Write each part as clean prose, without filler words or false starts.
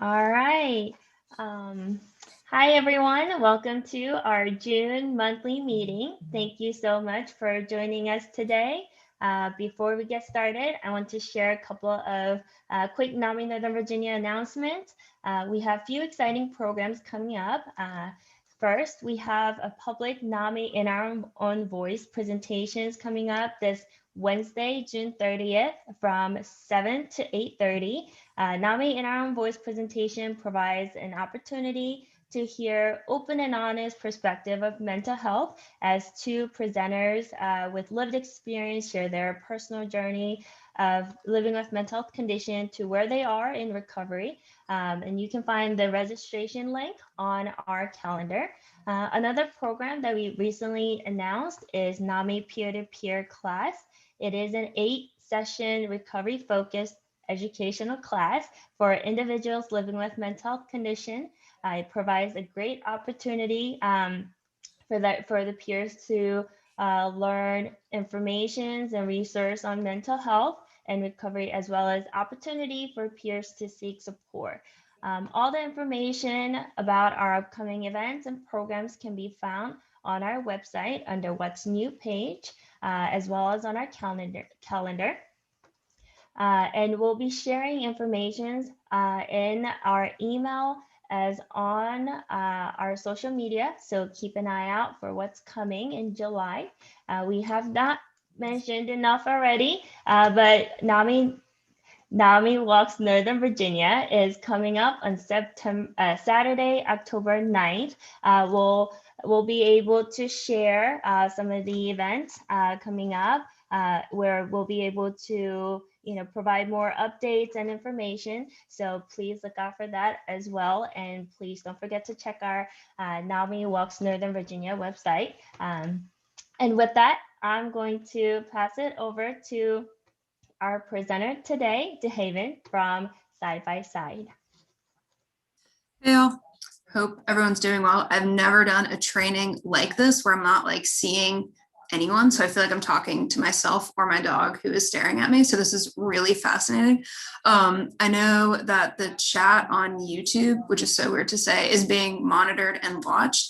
All right. Hi, everyone. Welcome to our June monthly meeting. Thank you so much for joining us today. Before we get started, I want to share a couple of quick NAMI Northern Virginia announcements. We have a few exciting programs coming up. First, we have a public NAMI in our own voice presentations coming up this Wednesday, June 30th from 7 to 8:30. NAMI in our own voice presentation provides an opportunity to hear open and honest perspective of mental health as two presenters with lived experience share their personal journey of living with mental health condition to where they are in recovery. And you can find the registration link on our calendar. Another program that we recently announced is NAMI peer-to-peer class. It is an 8-session recovery-focused educational class for individuals living with mental health condition. It provides a great opportunity for the peers to learn information and resource on mental health and recovery, as well as opportunity for peers to seek support. All the information about our upcoming events and programs can be found on our website under What's New page, as well as on our calendar. And we'll be sharing information in our email as on our social media. So keep an eye out for what's coming in July. We have not mentioned enough already, but NAMI Walks Northern Virginia is coming up on Saturday, October 9th. We'll be able to share some of the events coming up where we'll be able to provide more updates and information. So please look out for that as well. And please don't forget to check our NAMI Walks Northern Virginia website. And with that, I'm going to pass it over to our presenter today, DeHaven from Side by Side. Hey all, hope everyone's doing well. I've never done a training like this where I'm not like seeing anyone. So I feel like I'm talking to myself or my dog who is staring at me. So this is really fascinating. I know that the chat on YouTube, which is so weird to say, is being monitored and watched.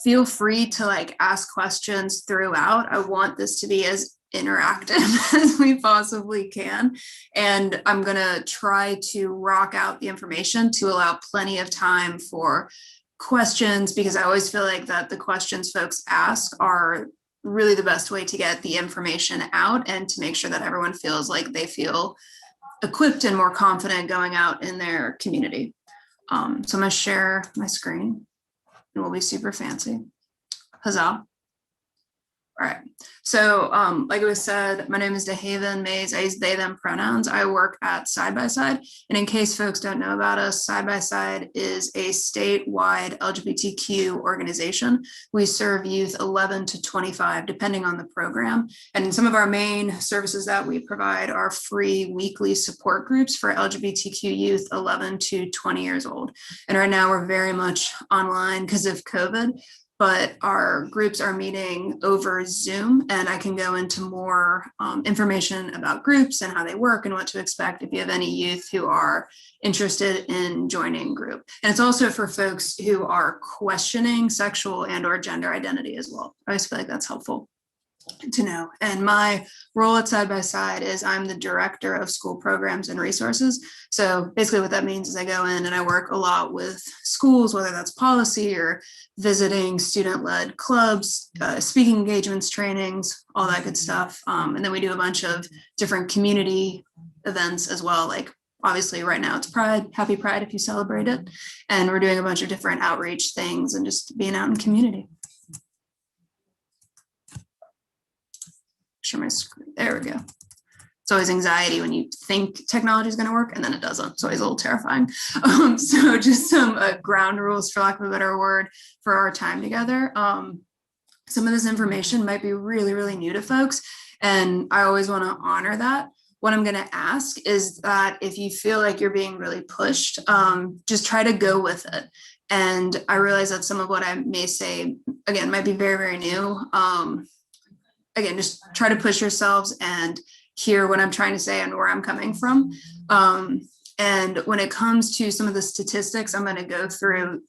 Feel free to like ask questions throughout. I want this to be as interactive as we possibly can. And I'm gonna try to rock out the information to allow plenty of time for questions, because I always feel like that the questions folks ask are really the best way to get the information out and to make sure that everyone feels like they feel equipped and more confident going out in their community. So I'm gonna share my screen and we'll be super fancy. Huzzah. All right, so like it was said, my name is DeHaven Mays. I use they, them pronouns. I work at Side by Side. And in case folks don't know about us, Side by Side is a statewide LGBTQ organization. We serve youth 11 to 25, depending on the program. And some of our main services that we provide are free weekly support groups for LGBTQ youth 11 to 20 years old. And right now we're very much online because of COVID. But our groups are meeting over Zoom, and I can go into more information about groups and how they work and what to expect if you have any youth who are interested in joining group. And it's also for folks who are questioning sexual and or gender identity as well. I always feel like that's helpful to know. And my role at Side by Side is I'm the director of school programs and resources. So basically what that means is I go in and I work a lot with schools, whether that's policy or visiting student-led clubs, speaking engagements, trainings, all that good stuff. And then we do a bunch of different community events as well. Like obviously right now it's Pride, happy Pride if you celebrate it. And we're doing a bunch of different outreach things and just being out in community. Share my screen. There we go. It's always anxiety when you think technology is going to work and then it doesn't. It's always a little terrifying. So just some ground rules, for lack of a better word, for our time together. Some of this information might be really, really new to folks, and I always want to honor that. what I'm going to ask is that if you feel like you're being really pushed, just try to go with it. And I realize that some of what I may say, again, might be very, very new. Again, just try to push yourselves and hear what I'm trying to say and where I'm coming from. And when it comes to some of the statistics I'm going to go through,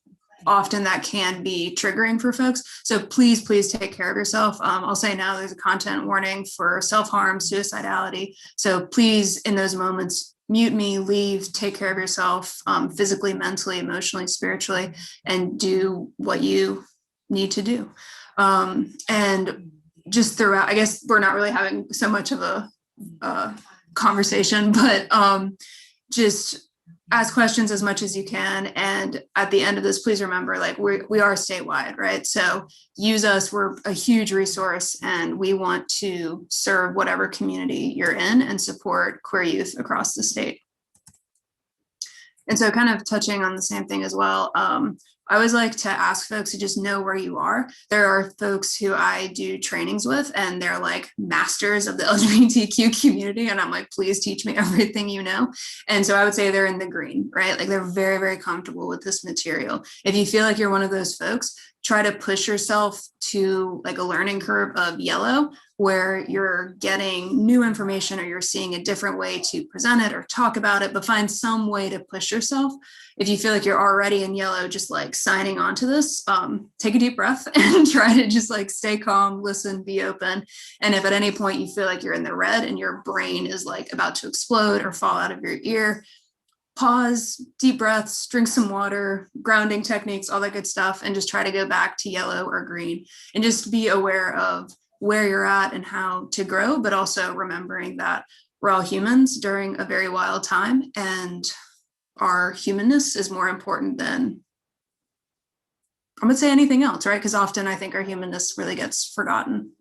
often that can be triggering for folks. So please, please take care of yourself. I'll say now there's a content warning for self-harm, suicidality. So please, in those moments, mute me, leave, take care of yourself, physically, mentally, emotionally, spiritually, and do what you need to do. And just throughout, I guess we're not really having so much of a conversation, but just ask questions as much as you can. And at the end of this, please remember, like we are statewide, right? So use us, we're a huge resource and we want to serve whatever community you're in and support queer youth across the state. And so kind of touching on the same thing as well, I always like to ask folks to just know where you are. There are folks who I do trainings with and they're like masters of the LGBTQ community. And I'm like, please teach me everything you know. And so I would say they're in the green, right? Like they're very, very comfortable with this material. If you feel like you're one of those folks, try to push yourself to like a learning curve of yellow, where you're getting new information or you're seeing a different way to present it or talk about it, but find some way to push yourself. If you feel like you're already in yellow, just like signing on to this, take a deep breath and try to just like stay calm, listen, be open. And if at any point you feel like you're in the red and your brain is like about to explode or fall out of your ear, pause, deep breaths, drink some water, grounding techniques, all that good stuff, and just try to go back to yellow or green and just be aware of where you're at and how to grow, but also remembering that we're all humans during a very wild time and our humanness is more important than, I'm gonna say, anything else, right? Because often I think our humanness really gets forgotten.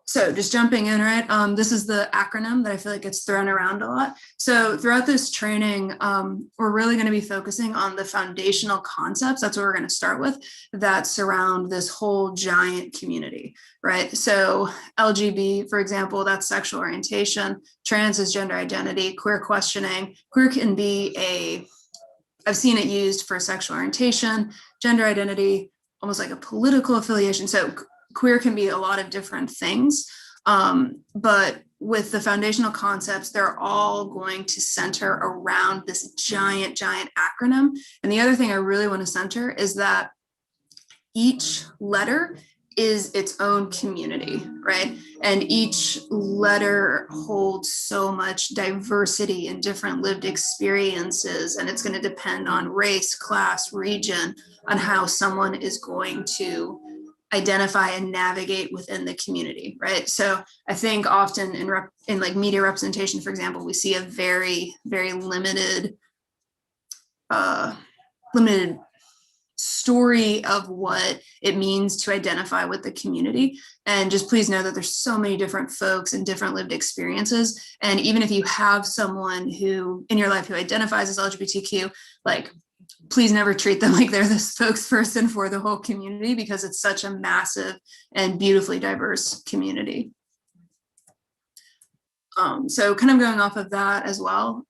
So just jumping in, right? This is the acronym that I feel like gets thrown around a lot. So throughout this training, we're really going to be focusing on the foundational concepts. That's what we're going to start with, that surround this whole giant community, right? So LGB, for example, that's sexual orientation, trans is gender identity, queer questioning. Queer can be I've seen it used for sexual orientation, gender identity, almost like a political affiliation. So queer can be a lot of different things, but with the foundational concepts, they're all going to center around this giant, giant acronym. And the other thing I really want to center is that each letter is its own community, right? And each letter holds so much diversity and different lived experiences, and it's going to depend on race, class, region, on how someone is going to identify and navigate within the community, right? So I think often in like media representation, for example, we see a very, very limited story of what it means to identify with the community. And just please know that there's so many different folks and different lived experiences. And even if you have someone who in your life who identifies as LGBTQ, like, please never treat them like they're the spokesperson for the whole community, because it's such a massive and beautifully diverse community. So kind of going off of that as well,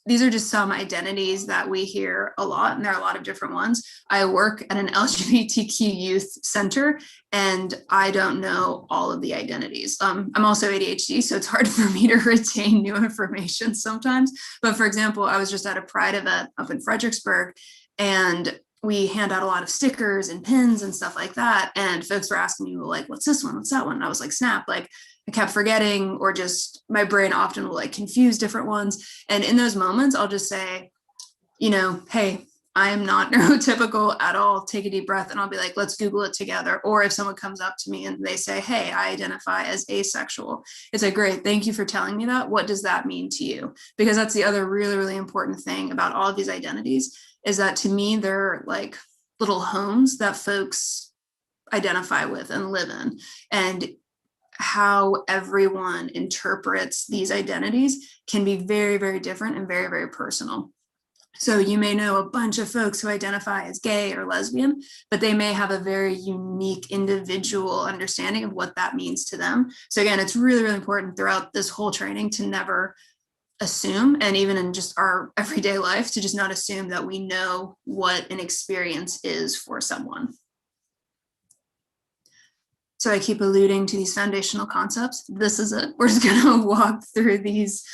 these are just some identities that we hear a lot, and there are a lot of different ones. I work at an LGBTQ youth center, and I don't know all of the identities. I'm also ADHD, so it's hard for me to retain new information sometimes. But for example, I was just at a Pride event up in Fredericksburg, and we hand out a lot of stickers and pins and stuff like that. And folks were asking me, well, like, what's this one? What's that one? And I was like, snap, like, I kept forgetting, or just my brain often will like confuse different ones. And in those moments, I'll just say, you know, hey, I am not neurotypical at all. Take a deep breath and I'll be like, let's Google it together. Or if someone comes up to me and they say, hey, I identify as asexual, it's like, great, thank you for telling me that. What does that mean to you? Because that's the other really, really important thing about all of these identities, is that to me, they're like little homes that folks identify with and live in. And how everyone interprets these identities can be very, very different and very, very personal. So you may know a bunch of folks who identify as gay or lesbian, but they may have a very unique individual understanding of what that means to them. So again, it's really, really important throughout this whole training to never assume, and even in just our everyday life, to just not assume that we know what an experience is for someone. So I keep alluding to these foundational concepts. This is it. We're just going to walk through these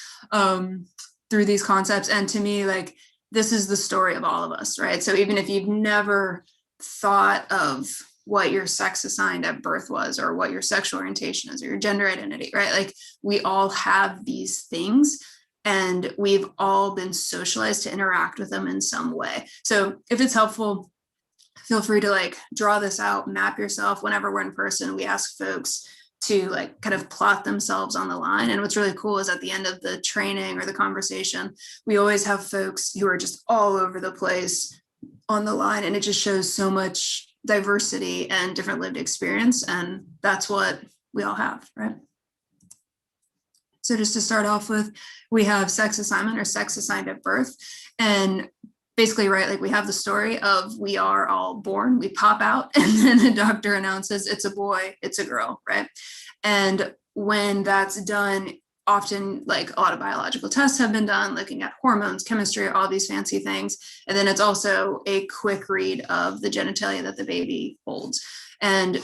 concepts. And to me, like, this is the story of all of us, right? So even if you've never thought of what your sex assigned at birth was, or what your sexual orientation is, or your gender identity, right? Like, we all have these things, and we've all been socialized to interact with them in some way. So if it's helpful, feel free to like draw this out, map yourself. Whenever we're in person, we ask folks to like kind of plot themselves on the line. And what's really cool is at the end of the training or the conversation, we always have folks who are just all over the place on the line. And it just shows so much diversity and different lived experience. And that's what we all have, right? So just to start off with, we have sex assignment or sex assigned at birth. And basically, right, like we have the story of we are all born, we pop out, and then the doctor announces it's a boy, it's a girl, right? And when that's done, often like a lot of biological tests have been done, looking at hormones, chemistry, all these fancy things. And then it's also a quick read of the genitalia that the baby holds. And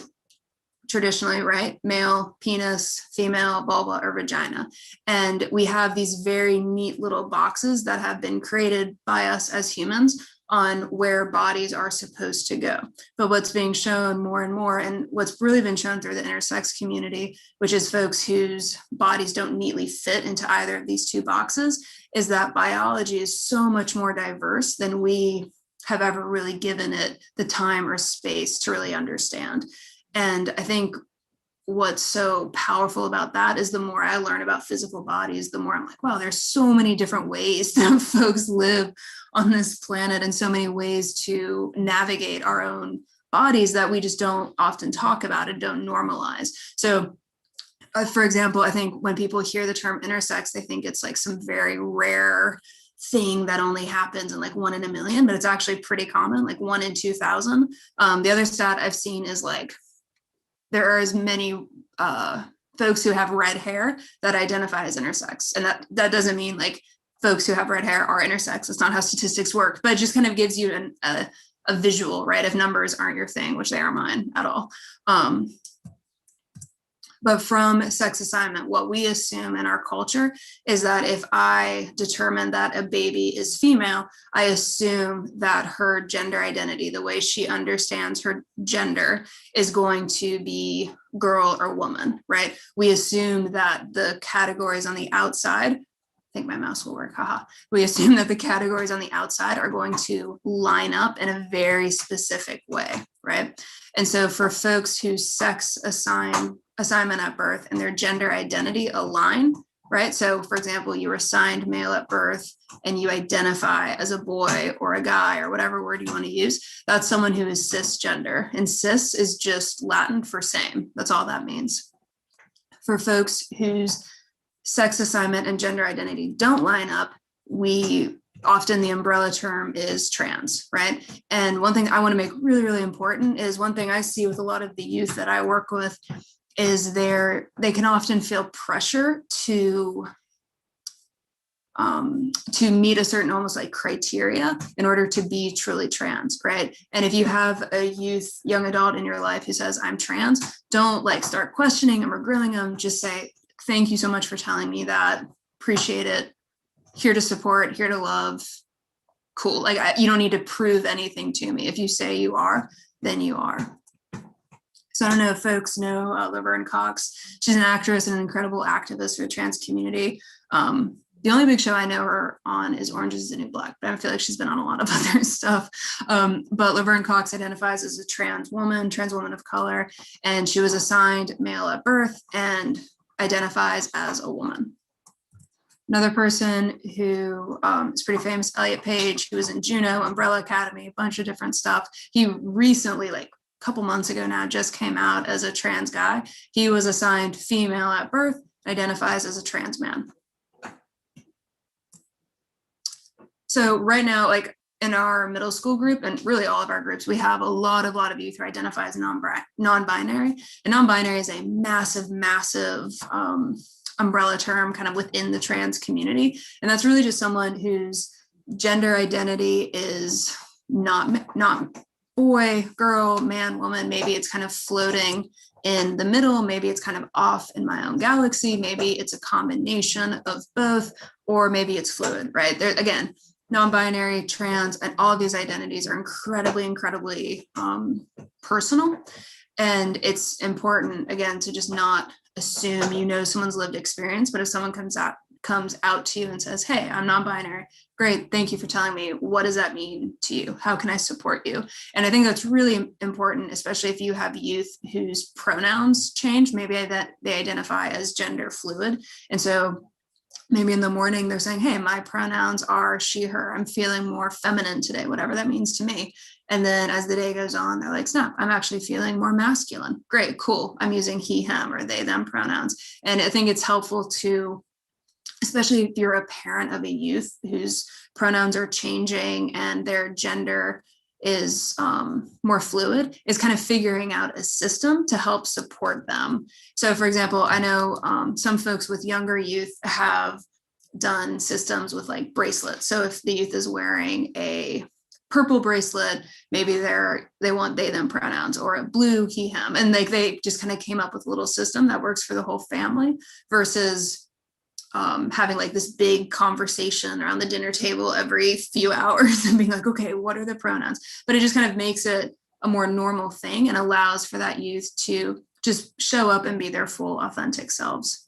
traditionally, right, male penis, female vulva or vagina. And we have these very neat little boxes that have been created by us as humans on where bodies are supposed to go. But what's being shown more and more, and what's really been shown through the intersex community, which is folks whose bodies don't neatly fit into either of these two boxes, is that biology is so much more diverse than we have ever really given it the time or space to really understand. And I think what's so powerful about that is the more I learn about physical bodies, the more I'm like, wow, there's so many different ways that folks live on this planet, and so many ways to navigate our own bodies that we just don't often talk about and don't normalize. So for example, I think when people hear the term intersex, they think it's like some very rare thing that only happens in like 1 in a million, but it's actually pretty common, like 1 in 2,000. The other stat I've seen is like, there are as many folks who have red hair that identify as intersex. And that doesn't mean like folks who have red hair are intersex. That's not how statistics work, but it just kind of gives you a visual, right? If numbers aren't your thing, which they are mine at all. But from sex assignment, what we assume in our culture is that if I determine that a baby is female, I assume that her gender identity, the way she understands her gender, is going to be girl or woman, right? We assume that the categories on the outside, I think my mouse will work, haha. We assume that the categories on the outside are going to line up in a very specific way, right? And so for folks whose sex assignment at birth and their gender identity align, right? So for example, you were assigned male at birth and you identify as a boy or a guy or whatever word you want to use, that's someone who is cisgender. And cis is just Latin for same. That's all that means. For folks whose sex assignment and gender identity don't line up, often the umbrella term is trans, right? And one thing I want to make really, really important is one thing I see with a lot of the youth that I work with is they can often feel pressure to meet a certain almost like criteria in order to be truly trans, right? And if you have a young adult in your life who says, I'm trans, don't like start questioning them or grilling them. Just say, thank you so much for telling me that. Appreciate it. Here to support, here to love. Cool. Like you don't need to prove anything to me. If you say you are, then you are. So I don't know if folks know Laverne Cox. She's an actress and an incredible activist for the trans community. The only big show I know her on is Orange is the New Black, but I feel like she's been on a lot of other stuff. But Laverne Cox identifies as a trans woman of color, and she was assigned male at birth and identifies as a woman. Another person who is pretty famous, Elliot Page, who was in Juno, Umbrella Academy, a bunch of different stuff. He recently, like a couple months ago now, just came out as a trans guy. He was assigned female at birth, identifies as a trans man. So right now, like in our middle school group and really all of our groups, we have a lot of youth who identify as non-binary. And non-binary is a massive umbrella term kind of within the trans community. And that's really just someone whose gender identity is not boy, girl, man, woman. Maybe it's kind of floating in the middle. Maybe it's kind of off in my own galaxy. Maybe it's a combination of both, or maybe it's fluid, right? There again, non-binary, trans, and all of these identities are incredibly personal. And it's important, again, to just not assume you know someone's lived experience, but if someone comes out to you and says, hey, I'm non-binary, great, thank you for telling me. What does that mean to you? How can I support you? And I think that's really important, especially if you have youth whose pronouns change. Maybe that they identify as gender fluid. And so maybe in the morning they're saying, hey, my pronouns are she, her. I'm feeling more feminine today, whatever that means to me. And then as the day goes on, they're like, snap, I'm actually feeling more masculine. Great, cool. I'm using he, him, or they, them pronouns. And I think it's helpful to, especially if you're a parent of a youth whose pronouns are changing and their gender is more fluid, is kind of figuring out a system to help support them. So for example, I know some folks with younger youth have done systems with like bracelets. So if the youth is wearing a purple bracelet, maybe they want they them pronouns, or a blue he him, and they just kind of came up with a little system that works for the whole family versus having like this big conversation around the dinner table every few hours and being like, okay, what are the pronouns? But it just kind of makes it a more normal thing and allows for that youth to just show up and be their full authentic selves.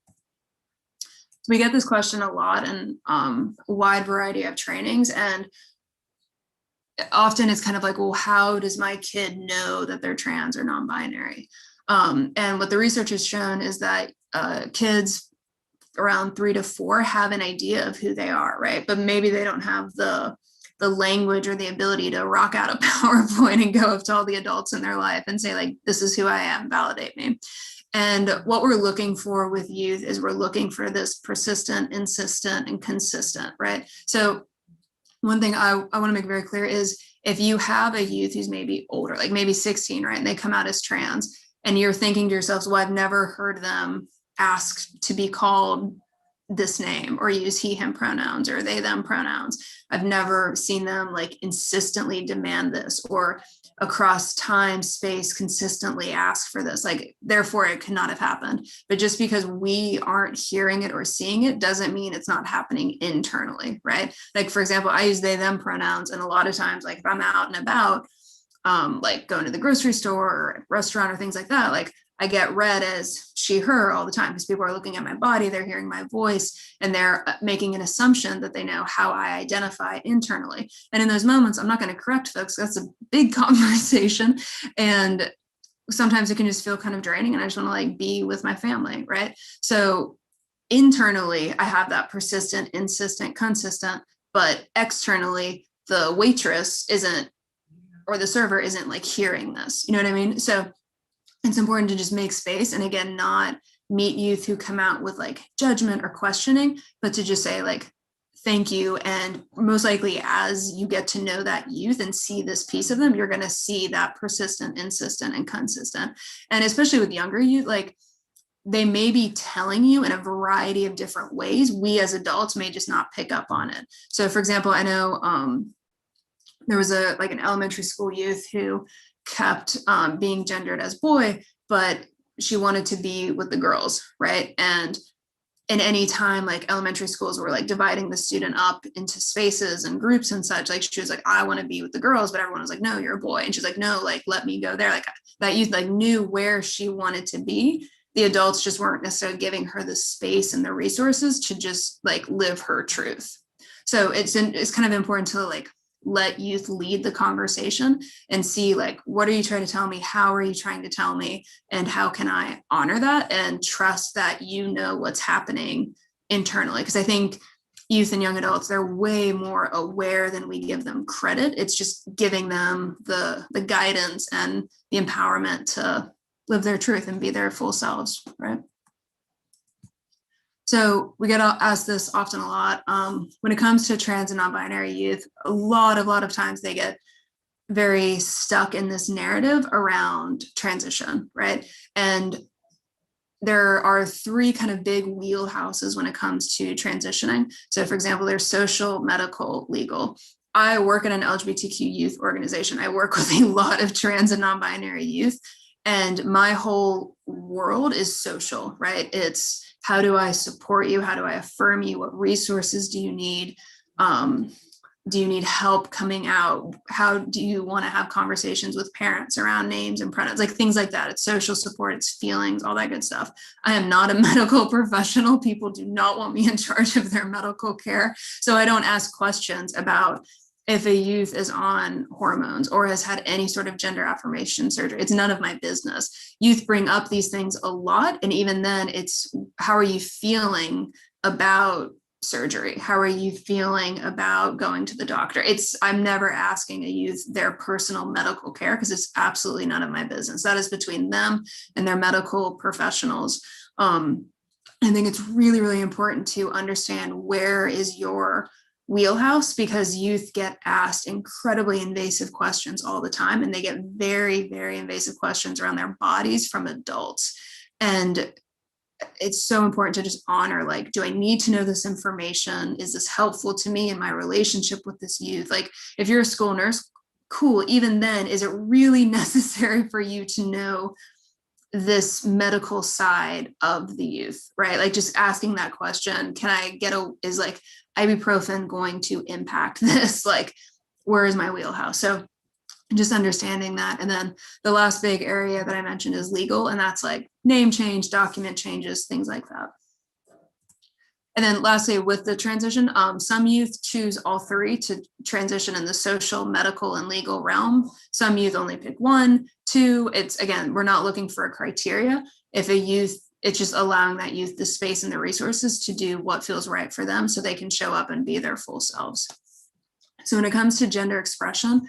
So we get this question a lot in a wide variety of trainings, and often it's kind of like, well, how does my kid know that they're trans or non-binary? And what the research has shown is that kids around 3 to 4 have an idea of who they are, right? But maybe they don't have the language or the ability to rock out a PowerPoint and go up to all the adults in their life and say, like, this is who I am, validate me. And what we're looking for with youth is we're looking for this persistent, insistent, and consistent, right? So one thing I want to make very clear is if you have a youth who's maybe older, like maybe 16, right, and they come out as trans, and you're thinking to yourself, well, I've never heard them ask to be called this name or use he, him pronouns or they, them pronouns. I've never seen them like insistently demand this or across time, space, consistently ask for this. Like, therefore, it could not have happened. But just because we aren't hearing it or seeing it doesn't mean it's not happening internally, right? Like, for example, I use they, them pronouns. And a lot of times, like if I'm out and about, like going to the grocery store or restaurant or things like that, like I get read as she, her all the time because people are looking at my body, they're hearing my voice, and they're making an assumption that they know how I identify internally. And in those moments, I'm not going to correct folks. That's a big conversation. And sometimes it can just feel kind of draining, and I just want to like be with my family, right? So internally, I have that persistent, insistent, consistent, but externally, the waitress isn't, or the server isn't like hearing this. You know what I mean? So it's important to just make space, and again, not meet youth who come out with like judgment or questioning, but to just say like, thank you. And most likely as you get to know that youth and see this piece of them, you're going to see that persistent, insistent, and consistent. And especially with younger youth, like they may be telling you in a variety of different ways. We as adults may just not pick up on it. So for example, I know there was an elementary school youth who kept being gendered as boy, but she wanted to be with the girls, right? And in any time, like elementary schools were like dividing the student up into spaces and groups and such, like she was like, I want to be with the girls, but everyone was like, no, you're a boy. And she's like, no, like, let me go there. Like that youth like knew where she wanted to be. The adults just weren't necessarily giving her the space and the resources to just like live her truth. So it's kind of important to like let youth lead the conversation and see like, what are you trying to tell me? How are you trying to tell me? And how can I honor that and trust that you know what's happening internally? Because I think youth and young adults, they're way more aware than we give them credit. It's just giving them the guidance and the empowerment to live their truth and be their full selves, right? So we get asked this often a lot. When it comes to trans and non-binary youth, a lot of times they get very stuck in this narrative around transition, right? And there are three kind of big wheelhouses when it comes to transitioning. So for example, there's social, medical, legal. I work in an LGBTQ youth organization. I work with a lot of trans and non-binary youth, and my whole world is social, right? It's how do I support you? How do I affirm you? What resources do you need? Do you need help coming out? How do you want to have conversations with parents around names and pronouns, like things like that? It's social support, it's feelings, all that good stuff. I am not a medical professional. People do not want me in charge of their medical care. So I don't ask questions about if a youth is on hormones or has had any sort of gender affirmation surgery. It's none of my business. Youth bring up these things a lot. And even then, it's how are you feeling about surgery? How are you feeling about going to the doctor? I'm never asking a youth their personal medical care because it's absolutely none of my business. That is between them and their medical professionals. I think it's really, really important to understand where is your wheelhouse, because youth get asked incredibly invasive questions all the time, and they get very, very invasive questions around their bodies from adults. And it's so important to just honor, like, do I need to know this information? Is this helpful to me in my relationship with this youth? Like, if you're a school nurse, cool. Even then, is it really necessary for you to know this medical side of the youth, right? Like, just asking that question, can I get is like ibuprofen going to impact this? Like, where is my wheelhouse? So just understanding that. And then the last big area that I mentioned is legal, and that's like name change, document changes, things like that. And then lastly, with the transition, some youth choose all three to transition in the social, medical, and legal realm. Some youth only pick one, two. It's, again, we're not looking for a criteria. If a youth, it's just allowing that youth the space and the resources to do what feels right for them so they can show up and be their full selves. So when it comes to gender expression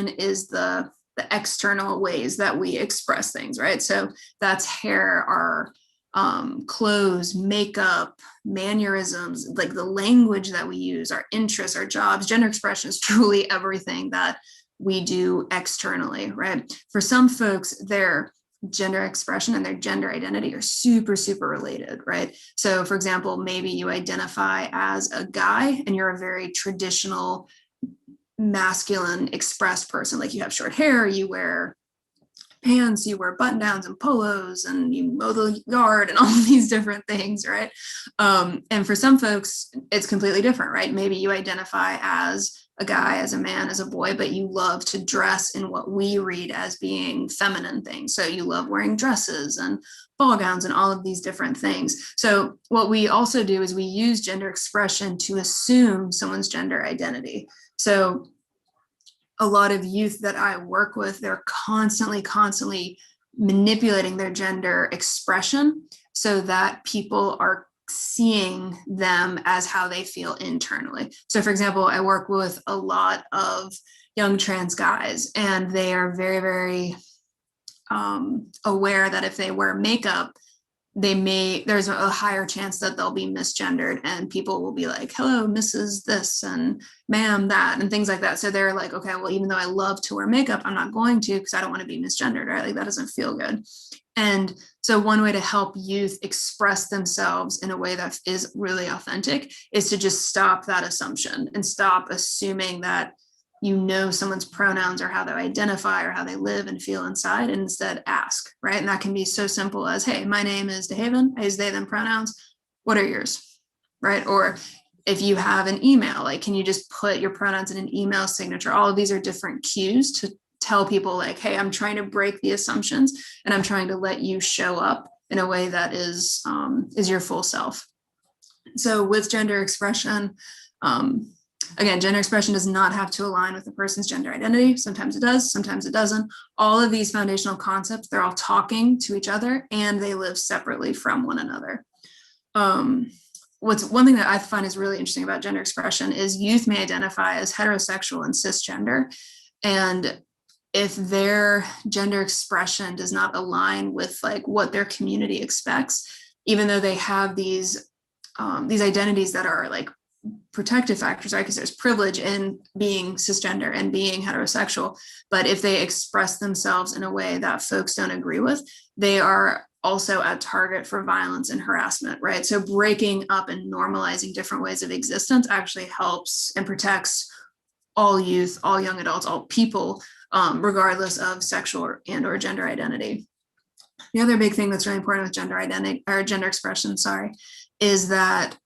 is the external ways that we express things, right? So that's hair, our clothes, makeup, mannerisms, like the language that we use, our interests, our jobs. Gender expression is truly everything that we do externally, right? For some folks, their gender expression and their gender identity are super, super related, right? So for example, maybe you identify as a guy and you're a very traditional masculine expressed person. Like, you have short hair, you wear pants, you wear button downs and polos, and you mow the yard and all these different things, right? And for some folks, it's completely different, right? Maybe you identify as a guy, as a man, as a boy, but you love to dress in what we read as being feminine things. So you love wearing dresses and ball gowns and all of these different things. So what we also do is we use gender expression to assume someone's gender identity. So a lot of youth that I work with, they're constantly manipulating their gender expression so that people are seeing them as how they feel internally. So for example, I work with a lot of young trans guys, and they are very, very aware that if they wear makeup, there's a higher chance that they'll be misgendered, and people will be like, hello, Mrs. this and ma'am that, and things like that. So they're like, okay, well, even though I love to wear makeup, I'm not going to, because I don't want to be misgendered, right? Like, that doesn't feel good. And so one way to help youth express themselves in a way that is really authentic is to just stop that assumption and stop assuming that you know someone's pronouns or how they identify or how they live and feel inside, and instead ask, right? And that can be so simple as, hey, my name is DeHaven, I use they, them pronouns. What are yours, right? Or if you have an email, like, can you just put your pronouns in an email signature? All of these are different cues to tell people, like, hey, I'm trying to break the assumptions, and I'm trying to let you show up in a way that is your full self. So with gender expression, again, gender expression does not have to align with the person's gender identity. Sometimes it does, sometimes it doesn't. All of these foundational concepts, they're all talking to each other, and they live separately from one another. What's one thing that I find is really interesting about gender expression is youth may identify as heterosexual and cisgender. And if their gender expression does not align with like what their community expects, even though they have these identities that are like protective factors, right? Because there's privilege in being cisgender and being heterosexual. But if they express themselves in a way that folks don't agree with, they are also a target for violence and harassment, right? So breaking up and normalizing different ways of existence actually helps and protects all youth, all young adults, all people, regardless of sexual and or gender identity. The other big thing that's really important with gender identity or gender expression, is that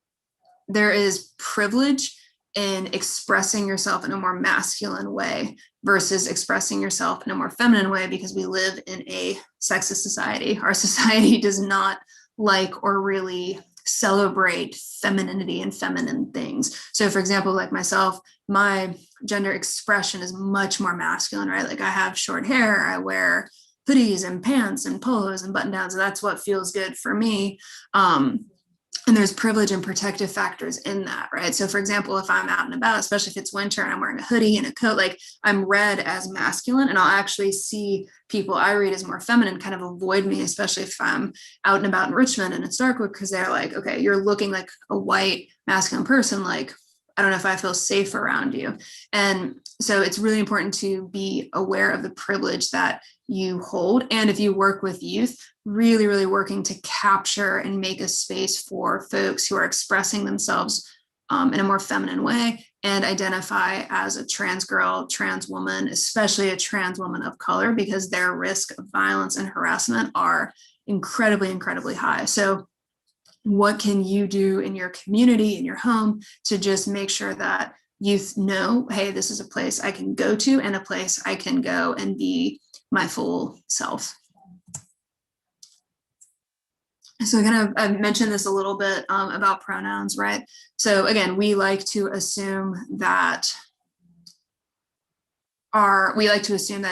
there is privilege in expressing yourself in a more masculine way versus expressing yourself in a more feminine way, because we live in a sexist society. Our society does not like or really celebrate femininity and feminine things. So for example, like myself, my gender expression is much more masculine, right? Like I have short hair, I wear hoodies and pants and polos and button downs, and that's what feels good for me. And there's privilege and protective factors in that, right? So for example, if I'm out and about, especially if it's winter and I'm wearing a hoodie and a coat, like I'm read as masculine, and I'll actually see people I read as more feminine kind of avoid me, especially if I'm out and about in Richmond and in Starkwood, because they're like, okay, you're looking like a white masculine person. Like, I don't know if I feel safe around you. And so it's really important to be aware of the privilege that you hold. And if you work with youth, really, really working to capture and make a space for folks who are expressing themselves in a more feminine way and identify as a trans girl, trans woman, especially a trans woman of color, because their risk of violence and harassment are incredibly, incredibly high. So what can you do in your community, in your home, to just make sure that youth know, hey, this is a place I can go to and a place I can go and be my full self. So again, I've mentioned this a little bit about pronouns, right? So again, we like to assume that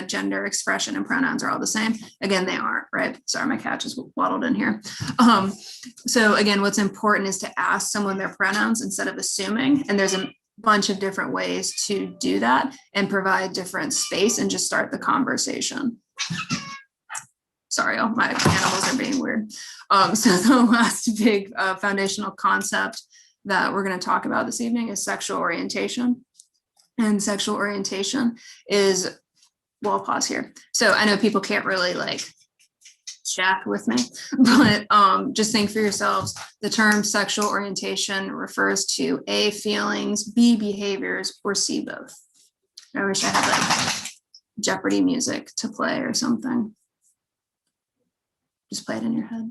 gender expression and pronouns are all the same. Again, they aren't, right? Sorry, my cat just waddled in here. So again, what's important is to ask someone their pronouns instead of assuming. And there's a bunch of different ways to do that and provide different space and just start the conversation. Sorry, all my animals are being weird. So the last big foundational concept that we're going to talk about this evening is sexual orientation. And sexual orientation is, well, I'll pause here. So I know people can't really like chat with me, but just think for yourselves. The term sexual orientation refers to A, feelings, B, behaviors, or C, both. I wish I had like Jeopardy music to play or something. Just play it in your head.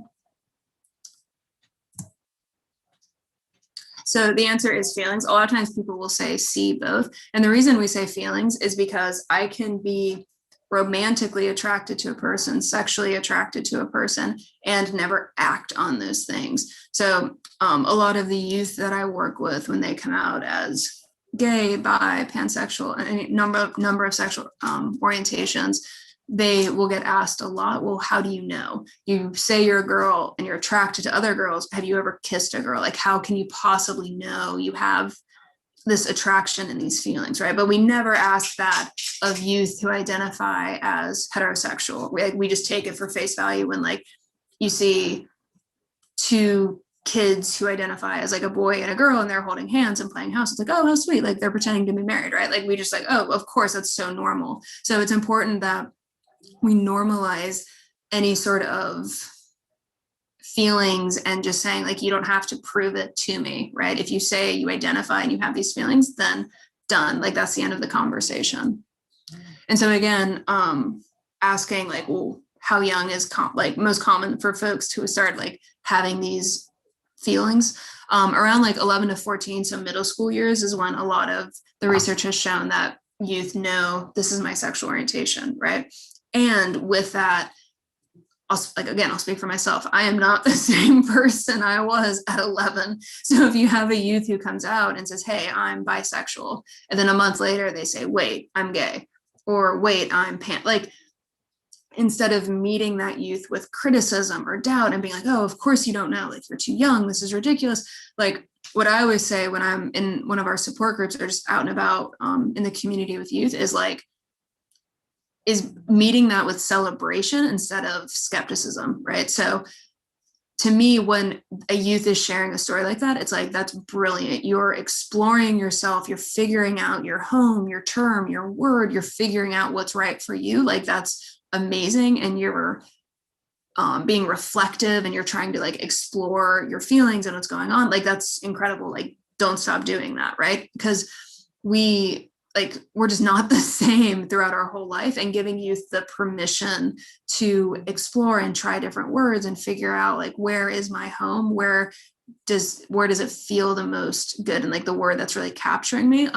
So the answer is feelings. A lot of times people will say C, both. And the reason we say feelings is because I can be romantically attracted to a person, sexually attracted to a person, and never act on those things. So a lot of the youth that I work with, when they come out as gay, bi, pansexual, and any number of sexual orientations, they will get asked a lot, well, how do you know? You say you're a girl and you're attracted to other girls. Have you ever kissed a girl? Like, how can you possibly know you have this attraction and these feelings, right? But we never ask that of youth who identify as heterosexual. We just take it for face value when like you see two kids who identify as like a boy and a girl and they're holding hands and playing house. It's like, oh, how sweet. Like they're pretending to be married, right? Like we just like, oh, of course, that's so normal. So it's important that we normalize any sort of feelings and just saying like, you don't have to prove it to me, right? If you say you identify and you have these feelings, then done. Like that's the end of the conversation. And so again, asking like, well, how young is like most common for folks to start like having these feelings? Around like 11 to 14, so middle school years is when a lot of the research has shown that youth know this is my sexual orientation, right? And with that, I'll speak for myself. I am not the same person I was at 11. So if you have a youth who comes out and says, hey, I'm bisexual, and then a month later they say, wait, I'm gay, or wait, I'm like, instead of meeting that youth with criticism or doubt and being like, oh, of course you don't know, like you're too young, this is ridiculous. Like what I always say when I'm in one of our support groups or just out and about in the community with youth is meeting that with celebration instead of skepticism, right? So to me, when a youth is sharing a story like that, it's like, that's brilliant. You're exploring yourself, you're figuring out your home, your term, your word, you're figuring out what's right for you. Like, that's amazing. And you're being reflective, and you're trying to like explore your feelings and what's going on. Like, that's incredible. Like, don't stop doing that, right? Because we're just not the same throughout our whole life, and giving youth the permission to explore and try different words and figure out like, where is my home? Where does it feel the most good? And like the word that's really capturing me.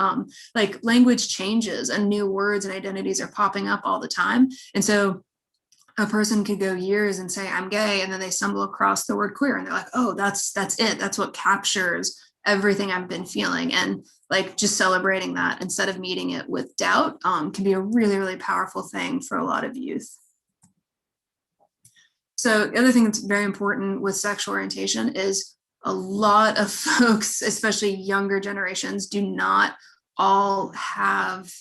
Like, language changes and new words and identities are popping up all the time. And so a person could go years and say, I'm gay, and then they stumble across the word queer, and they're like, oh, that's it. That's what captures everything I've been feeling. And like, just celebrating that instead of meeting it with doubt can be a really, really powerful thing for a lot of youth. So the other thing that's very important with sexual orientation is a lot of folks, especially younger generations, do not all have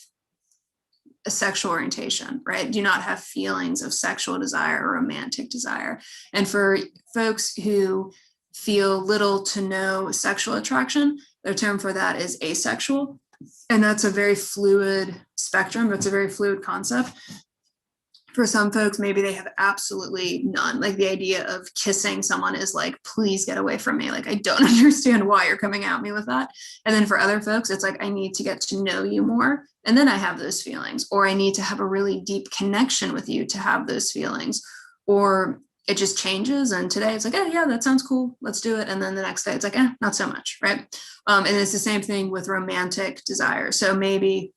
a sexual orientation, right? Do not have feelings of sexual desire or romantic desire. And for folks who feel little to no sexual attraction, their term for that is asexual. And that's a very fluid spectrum. It's a very fluid concept. For some folks, maybe they have absolutely none. Like, the idea of kissing someone is like, please get away from me. Like, I don't understand why you're coming at me with that. And then for other folks, it's like, I need to get to know you more, and then I have those feelings. Or I need to have a really deep connection with you to have those feelings. Or it just changes. And today it's like, oh yeah, that sounds cool, let's do it. And then the next day it's like, not so much, right? And it's the same thing with romantic desire. So maybe,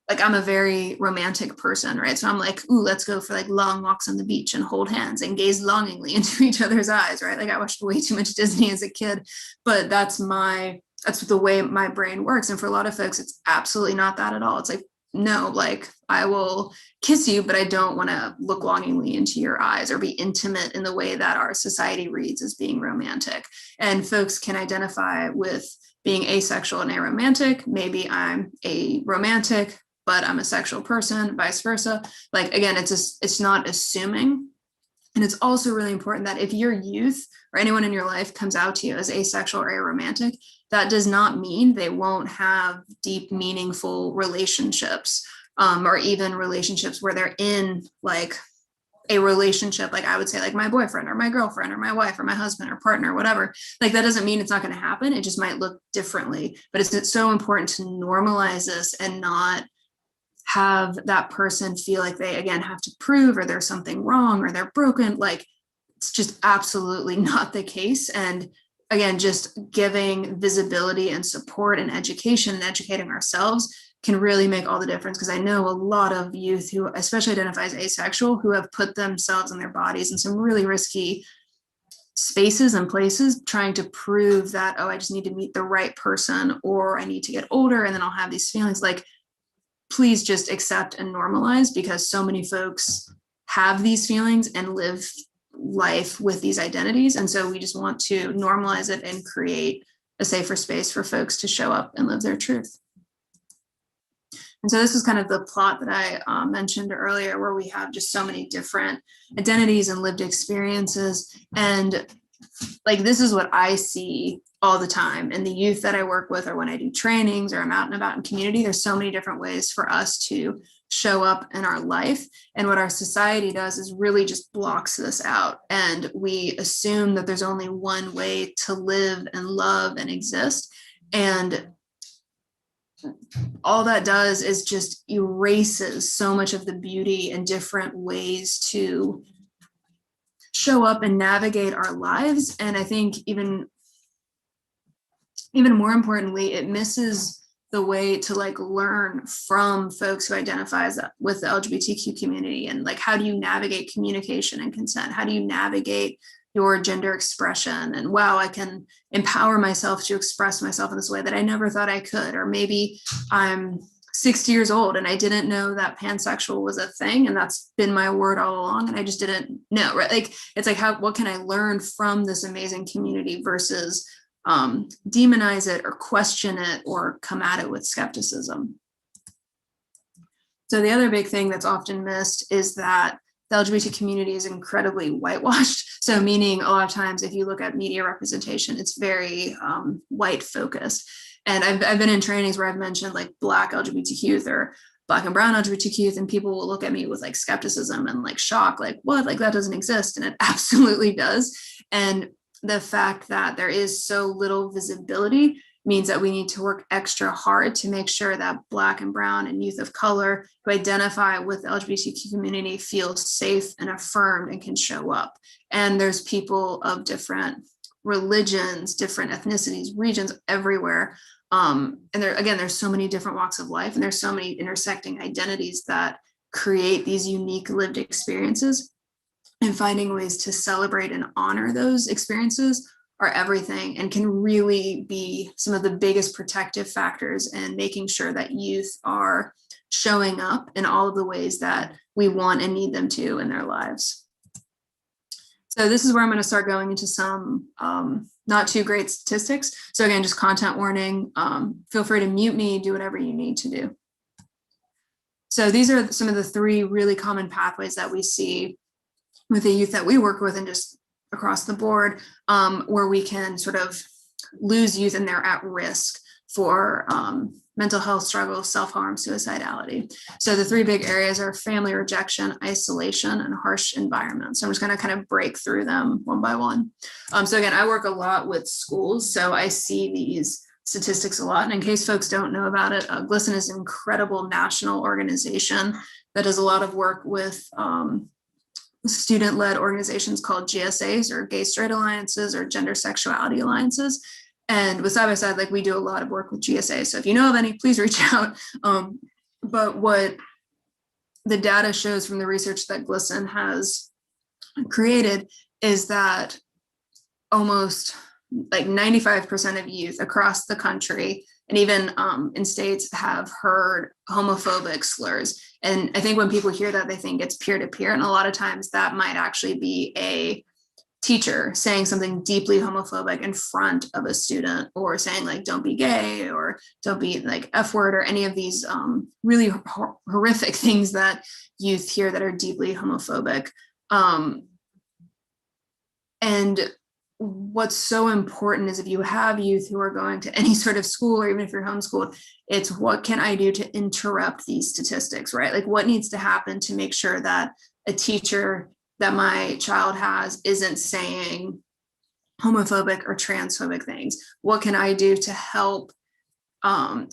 like, I'm a very romantic person, right? So I'm like, ooh, let's go for like long walks on the beach and hold hands and gaze longingly into each other's eyes, right? Like, I watched way too much Disney as a kid, but that's the way my brain works. And for a lot of folks, it's absolutely not that at all. It's like, no, like, I will kiss you, but I don't want to look longingly into your eyes or be intimate in the way that our society reads as being romantic. And folks can identify with being asexual and aromantic. Maybe I'm a romantic, but I'm a sexual person, vice versa. Like, again, it's not assuming. And it's also really important that if your youth or anyone in your life comes out to you as asexual or aromantic, that does not mean they won't have deep, meaningful relationships, or even relationships where they're in like a relationship, like I would say, like my boyfriend or my girlfriend or my wife or my husband or partner, whatever. Like, that doesn't mean it's not going to happen. It just might look differently. But it's so important to normalize this and not have that person feel like they, again, have to prove, or there's something wrong, or they're broken. Like, it's just absolutely not the case. And again, just giving visibility and support and education and educating ourselves can really make all the difference. Because I know a lot of youth who especially identify as asexual, who have put themselves and their bodies in some really risky spaces and places trying to prove that, oh, I just need to meet the right person, or I need to get older and then I'll have these feelings. Like, please just accept and normalize, because so many folks have these feelings and live life with these identities. And so we just want to normalize it and create a safer space for folks to show up and live their truth. And so this is kind of the plot that I mentioned earlier, where we have just so many different identities and lived experiences. And like, this is what I see all the time. And the youth that I work with, or when I do trainings or I'm out and about in community, there's so many different ways for us to show up in our life. And what our society does is really just blocks this out. And we assume that there's only one way to live and love and exist. And all that does is just erases so much of the beauty and different ways to show up and navigate our lives. And I think even more importantly, it misses the way to like learn from folks who identify with the LGBTQ community. And like, how do you navigate communication and consent? How do you navigate your gender expression? And wow, I can empower myself to express myself in this way that I never thought I could. Or maybe I'm 60 years old and I didn't know that pansexual was a thing, and that's been my word all along, and I just didn't know, right? Like, it's like, what can I learn from this amazing community versus demonize it or question it or come at it with skepticism. So the other big thing that's often missed is that the LGBT community is incredibly whitewashed. So meaning a lot of times if you look at media representation, it's very white focused. And I've been in trainings where I've mentioned like Black LGBTQ youth or Black and brown LGBTQ youth, and people will look at me with like skepticism and like shock, like what, like that doesn't exist. And it absolutely does. And the fact that there is so little visibility means that we need to work extra hard to make sure that Black and brown and youth of color who identify with the LGBTQ community feel safe and affirmed and can show up. And there's people of different religions, different ethnicities, regions everywhere. And there's so many different walks of life, and there's so many intersecting identities that create these unique lived experiences. And finding ways to celebrate and honor those experiences are everything, and can really be some of the biggest protective factors in making sure that youth are showing up in all of the ways that we want and need them to in their lives. So this is where I'm going to start going into some not too great statistics. So again, just content warning. Feel free to mute me, do whatever you need to do. So these are some of the 3 really common pathways that we see with the youth that we work with and just across the board, where we can sort of lose youth and they're at risk for mental health struggles, self-harm, suicidality. So the 3 big areas are family rejection, isolation, and harsh environments. So I'm just going to kind of break through them one by one. So again, I work a lot with schools, so I see these statistics a lot. And in case folks don't know about it, GLSEN is an incredible national organization that does a lot of work with student-led organizations called GSAs, or Gay Straight Alliances, or Gender Sexuality Alliances. And with Side by Side, like we do a lot of work with GSAs. So if you know of any, please reach out. But what the data shows from the research that GLSEN has created is that almost like 95% of youth across the country, and even in states, have heard homophobic slurs. And I think when people hear that, they think it's peer-to-peer. And a lot of times that might actually be a teacher saying something deeply homophobic in front of a student, or saying like, don't be gay, or don't be like F word, or any of these really horrific things that youth hear that are deeply homophobic. And what's so important is if you have youth who are going to any sort of school, or even if you're homeschooled, it's what can I do to interrupt these statistics, right? Like what needs to happen to make sure that a teacher that my child has isn't saying homophobic or transphobic things? What can I do to help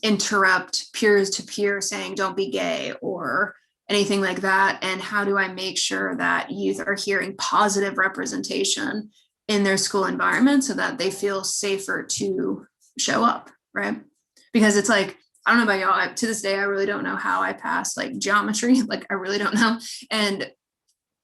interrupt peers to peer saying don't be gay or anything like that? And how do I make sure that youth are hearing positive representation in their school environment so that they feel safer to show up, right? Because it's like, I don't know about y'all, to this day, I really don't know how I passed like geometry. Like, I really don't know. And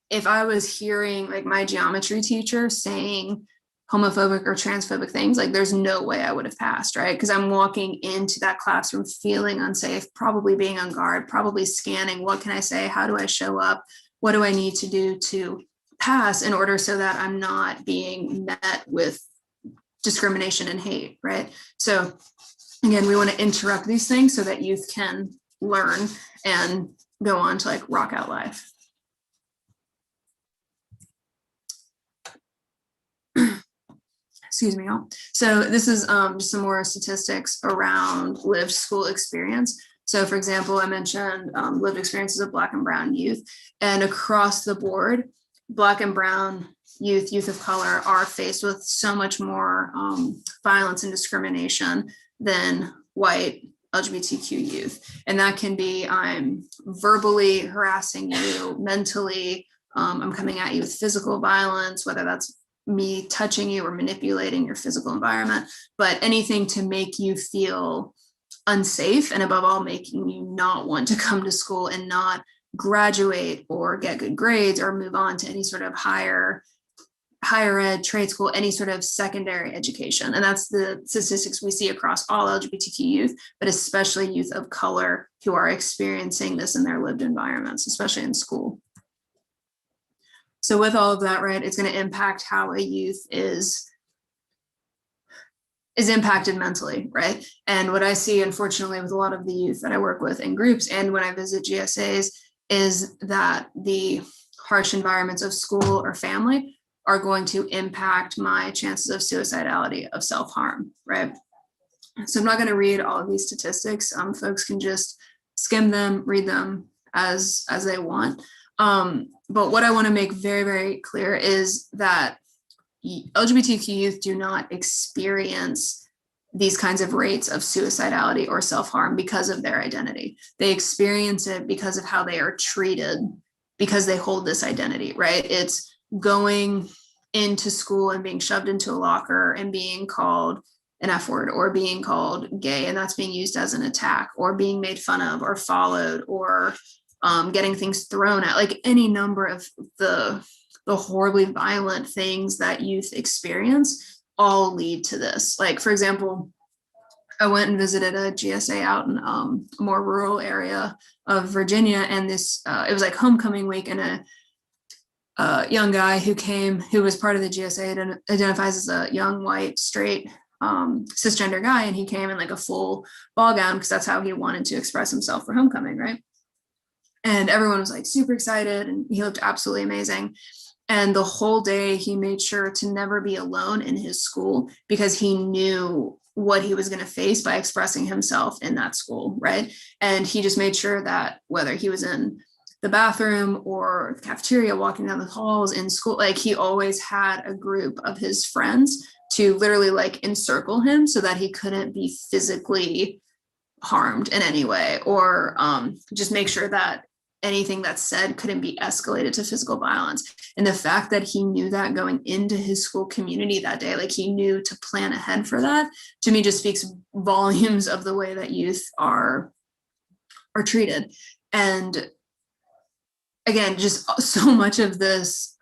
if I was hearing like my geometry teacher saying homophobic or transphobic things, like there's no way I would have passed, right? Because I'm walking into that classroom feeling unsafe, probably being on guard, probably scanning, what can I say? How do I show up? What do I need to do to pass in order so that I'm not being met with discrimination and hate, right? So again, we want to interrupt these things so that youth can learn and go on to like rock out life. Excuse me, y'all. So this is just some more statistics around lived school experience. So for example, I mentioned lived experiences of Black and brown youth, and across the board, Black and brown youth of color are faced with so much more violence and discrimination than white LGBTQ youth. And that can be, I'm verbally harassing you, mentally, I'm coming at you with physical violence, whether that's me touching you or manipulating your physical environment, but anything to make you feel unsafe, and above all, making you not want to come to school and not graduate or get good grades or move on to any sort of higher ed, trade school, any sort of secondary education. And that's the statistics we see across all LGBTQ youth, but especially youth of color who are experiencing this in their lived environments, especially in school. So with all of that, right, it's going to impact how a youth is impacted mentally, right? And what I see, unfortunately, with a lot of the youth that I work with in groups and when I visit GSAs is that the harsh environments of school or family are going to impact my chances of suicidality, of self-harm, right? So I'm not going to read all of these statistics. Folks can just skim them, read them as they want. But what I want to make very, very clear is that LGBTQ youth do not experience these kinds of rates of suicidality or self-harm because of their identity. They experience it because of how they are treated, because they hold this identity, right? It's going into school and being shoved into a locker and being called an F word or being called gay, and that's being used as an attack, or being made fun of or followed, or getting things thrown at, like any number of the horribly violent things that youth experience all lead to this. Like, for example, I went and visited a GSA out in a more rural area of Virginia, and this it was like homecoming week, and a young guy who came, who was part of the GSA, identifies as a young white straight cisgender guy, and he came in like a full ball gown because that's how he wanted to express himself for homecoming, right? And everyone was like super excited, and he looked absolutely amazing. And the whole day he made sure to never be alone in his school because he knew what he was going to face by expressing himself in that school, right? And he just made sure that whether he was in the bathroom or the cafeteria, walking down the halls in school, like he always had a group of his friends to literally like encircle him so that he couldn't be physically harmed in any way, or just make sure that anything that's said couldn't be escalated to physical violence. And the fact that he knew that going into his school community that day, like he knew to plan ahead for that, to me just speaks volumes of the way that youth are treated. And again, just so much of these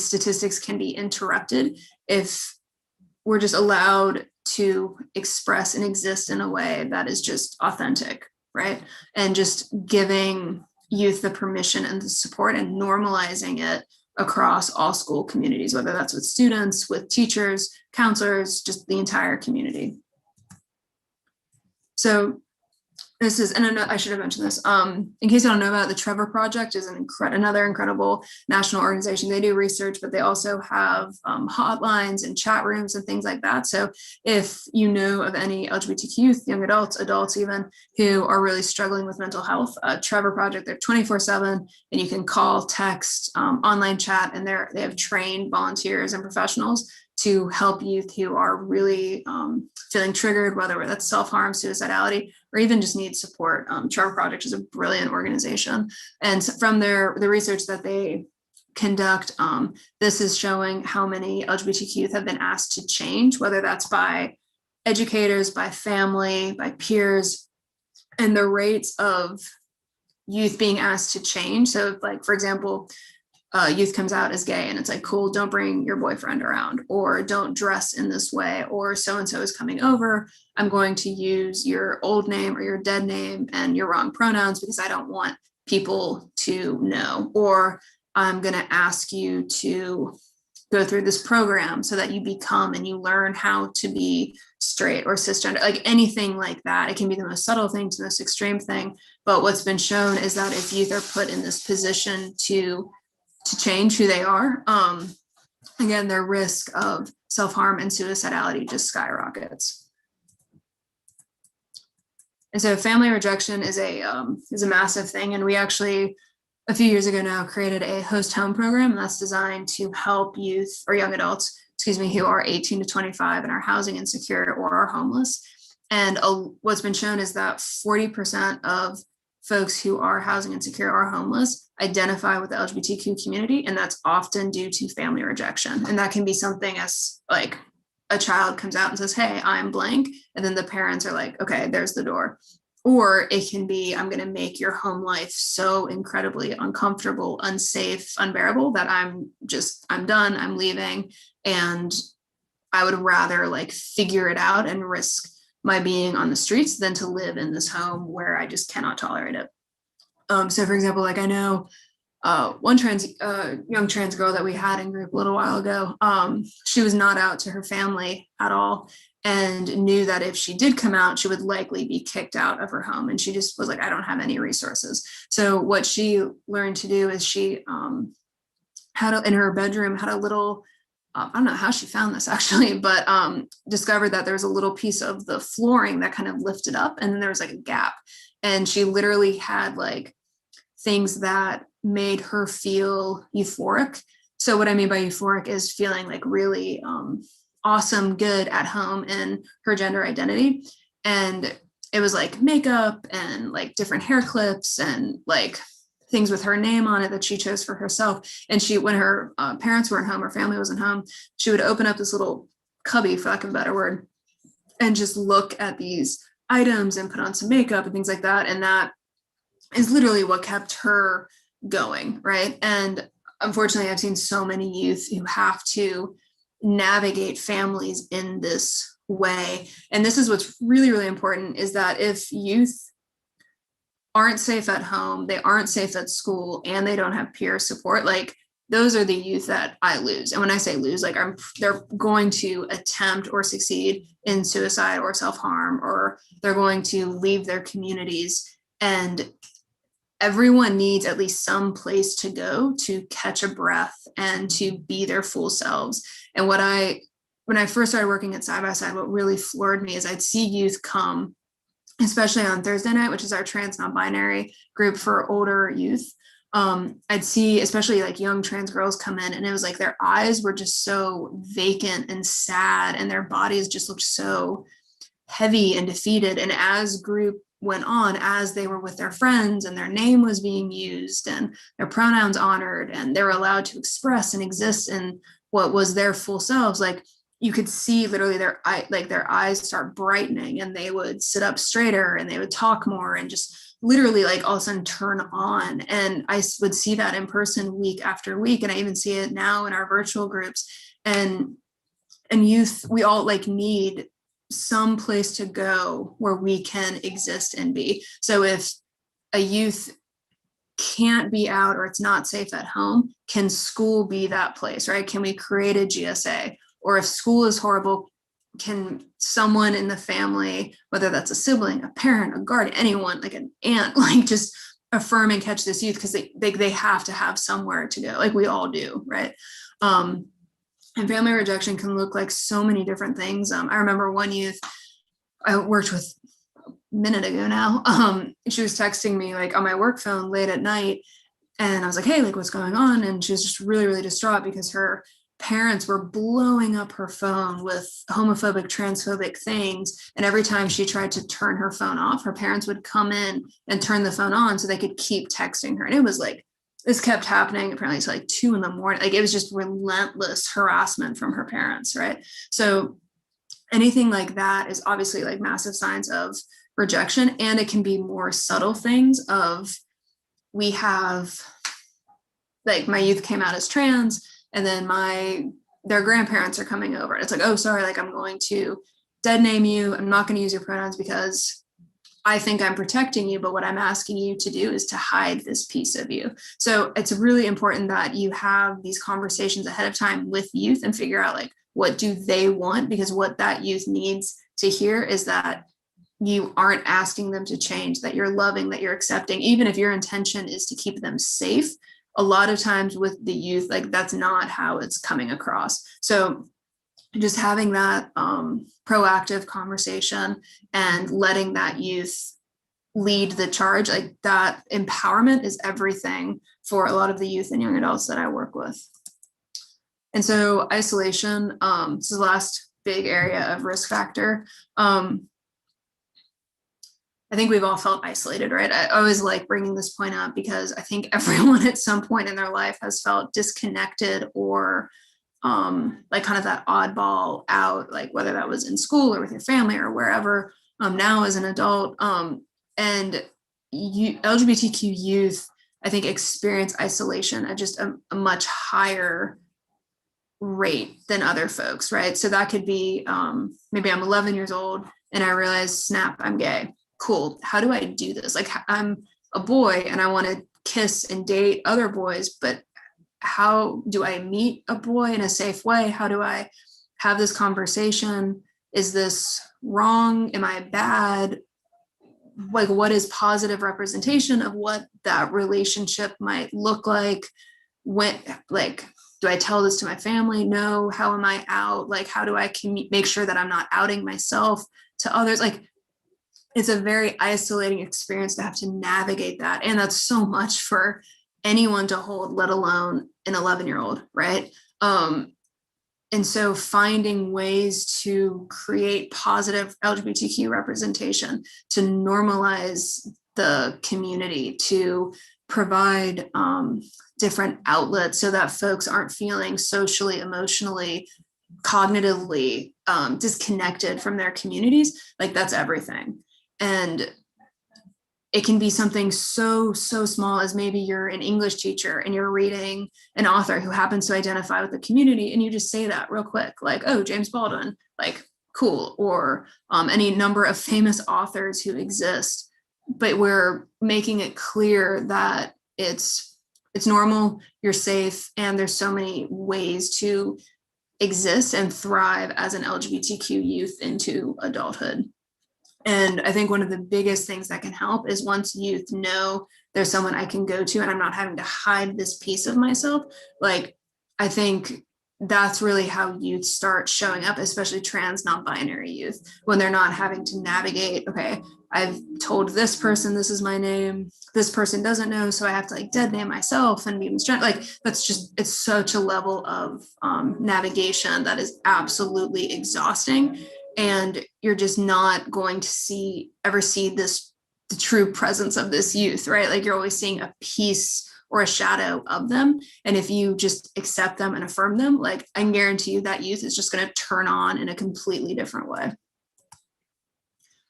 statistics can be interrupted if we're just allowed to express and exist in a way that is just authentic, right? And just giving youth the permission and the support and normalizing it across all school communities, whether that's with students, with teachers, counselors, just the entire community. So this is, and I should have mentioned this, in case you don't know about it, the Trevor Project is another incredible national organization. They do research, but they also have hotlines and chat rooms and things like that. So if you know of any LGBTQ youth, young adults even, who are really struggling with mental health, Trevor Project, they're 24/7, and you can call, text, online chat, and they have trained volunteers and professionals to help youth who are really feeling triggered, whether that's self-harm, suicidality, or even just need support. Trevor Project is a brilliant organization. And from the research that they conduct, this is showing how many LGBTQ youth have been asked to change, whether that's by educators, by family, by peers, and the rates of youth being asked to change. So like, for example, youth comes out as gay and it's like, cool, don't bring your boyfriend around, or don't dress in this way, or so-and-so is coming over, I'm going to use your old name or your dead name and your wrong pronouns because I don't want people to know, or I'm going to ask you to go through this program so that you become and you learn how to be straight or cisgender, like anything like that. It can be the most subtle thing to the most extreme thing. But what's been shown is that if youth are put in this position to change who they are, again, their risk of self-harm and suicidality just skyrockets. And so family rejection is a massive thing. And we actually, a few years ago now, created a host home program that's designed to help youth or young adults, who are 18 to 25 and are housing insecure or are homeless. And what's been shown is that 40% of folks who are housing insecure or homeless identify with the LGBTQ community, and that's often due to family rejection. And that can be something as like a child comes out and says, hey, I'm blank, and then the parents are like, okay, there's the door. Or it can be, I'm going to make your home life so incredibly uncomfortable, unsafe, unbearable that I'm done, I'm leaving, and I would rather like figure it out and risk my being on the streets than to live in this home where I just cannot tolerate it. So for example, like I know one young trans girl that we had in group a little while ago, she was not out to her family at all and knew that if she did come out, she would likely be kicked out of her home. And she just was like, I don't have any resources. So what she learned to do is she in her bedroom, had a little, I don't know how she found this actually, but discovered that there was a little piece of the flooring that kind of lifted up, and then there was like a gap. And she literally had like things that made her feel euphoric. So what I mean by euphoric is feeling like really awesome, good at home in her gender identity. And it was like makeup and like different hair clips and like things with her name on it that she chose for herself. And she, when her parents weren't home, her family wasn't home, she would open up this little cubby, for lack of a better word, and just look at these items and put on some makeup and things like that. And that is literally what kept her going, right? And unfortunately, I've seen so many youth who have to navigate families in this way. And this is what's really, really important, is that if youth aren't safe at home, they aren't safe at school, and they don't have peer support, like those are the youth that I lose. And when I say lose, like they're going to attempt or succeed in suicide or self-harm, or they're going to leave their communities. And everyone needs at least some place to go to catch a breath and to be their full selves. And when I first started working at Side by Side, what really floored me is I'd see youth come, especially on Thursday night, which is our trans non-binary group for older youth. I'd see especially like young trans girls come in, and it was like their eyes were just so vacant and sad, and their bodies just looked so heavy and defeated. And as group went on, as they were with their friends and their name was being used and their pronouns honored, and they were allowed to express and exist in what was their full selves, like you could see literally their eyes start brightening, and they would sit up straighter, and they would talk more, and just literally like all of a sudden turn on. And I would see that in person week after week. And I even see it now in our virtual groups. And youth, we all like need some place to go where we can exist and be. So if a youth can't be out, or it's not safe at home, can school be that place, right? Can we create a GSA? Or if school is horrible, can someone in the family, whether that's a sibling, a parent, a guardian, anyone, like an aunt, like just affirm and catch this youth, because they have to have somewhere to go, like we all do, right? And family rejection can look like so many different things. I remember one youth I worked with a minute ago now. She was texting me like on my work phone late at night, and I was like, hey, like what's going on? And she was just really, really distraught because her parents were blowing up her phone with homophobic, transphobic things. And every time she tried to turn her phone off, her parents would come in and turn the phone on so they could keep texting her. And it was like, this kept happening apparently to like 2 a.m. Like it was just relentless harassment from her parents, right? So anything like that is obviously like massive signs of rejection. And it can be more subtle things of, we have, like my youth came out as trans, and then their grandparents are coming over. It's like, oh, sorry, like I'm going to dead name you. I'm not going to use your pronouns because I think I'm protecting you, but what I'm asking you to do is to hide this piece of you. So it's really important that you have these conversations ahead of time with youth and figure out like, what do they want? Because what that youth needs to hear is that you aren't asking them to change, that you're loving, that you're accepting, even if your intention is to keep them safe. A lot of times with the youth, like that's not how it's coming across. So just having that proactive conversation and letting that youth lead the charge, like that empowerment is everything for a lot of the youth and young adults that I work with. And so isolation, this is the last big area of risk factor. I think we've all felt isolated, right? I always like bringing this point up because I think everyone at some point in their life has felt disconnected or like kind of that oddball out, like whether that was in school or with your family or wherever, now as an adult. And LGBTQ youth, I think, experience isolation at just a much higher rate than other folks, right? So that could be maybe I'm 11 years old and I realize, snap, I'm gay. Cool. How do I do this? Like I'm a boy and I want to kiss and date other boys, but how do I meet a boy in a safe way? How do I have this conversation? Is this wrong? Am I bad? Like, what is positive representation of what that relationship might look like? when, like, do I tell this to my family? No. How am I out? Like, how do I make sure that I'm not outing myself to others? Like, it's a very isolating experience to have to navigate that. And that's so much for anyone to hold, let alone an 11-year-old, right? And so finding ways to create positive LGBTQ representation, to normalize the community, to provide different outlets so that folks aren't feeling socially, emotionally, cognitively disconnected from their communities, like that's everything. And it can be something so small as maybe you're an English teacher and you're reading an author who happens to identify with the community, and you just say that real quick, like, oh, James Baldwin, like, cool. Or any number of famous authors who exist, but we're making it clear that it's normal, you're safe, and there's so many ways to exist and thrive as an LGBTQ youth into adulthood. And I think one of the biggest things that can help is once youth know there's someone I can go to and I'm not having to hide this piece of myself. Like, I think that's really how youth start showing up, especially trans non-binary youth, when they're not having to navigate, okay, I've told this person this is my name, this person doesn't know, so I have to like dead name myself and be misgendered. Like, that's just, it's such a level of navigation that is absolutely exhausting. And you're just not going to ever see this, the true presence of this youth, right? Like, you're always seeing a piece or a shadow of them. And if you just accept them and affirm them, like, I can guarantee you that youth is just going to turn on in a completely different way.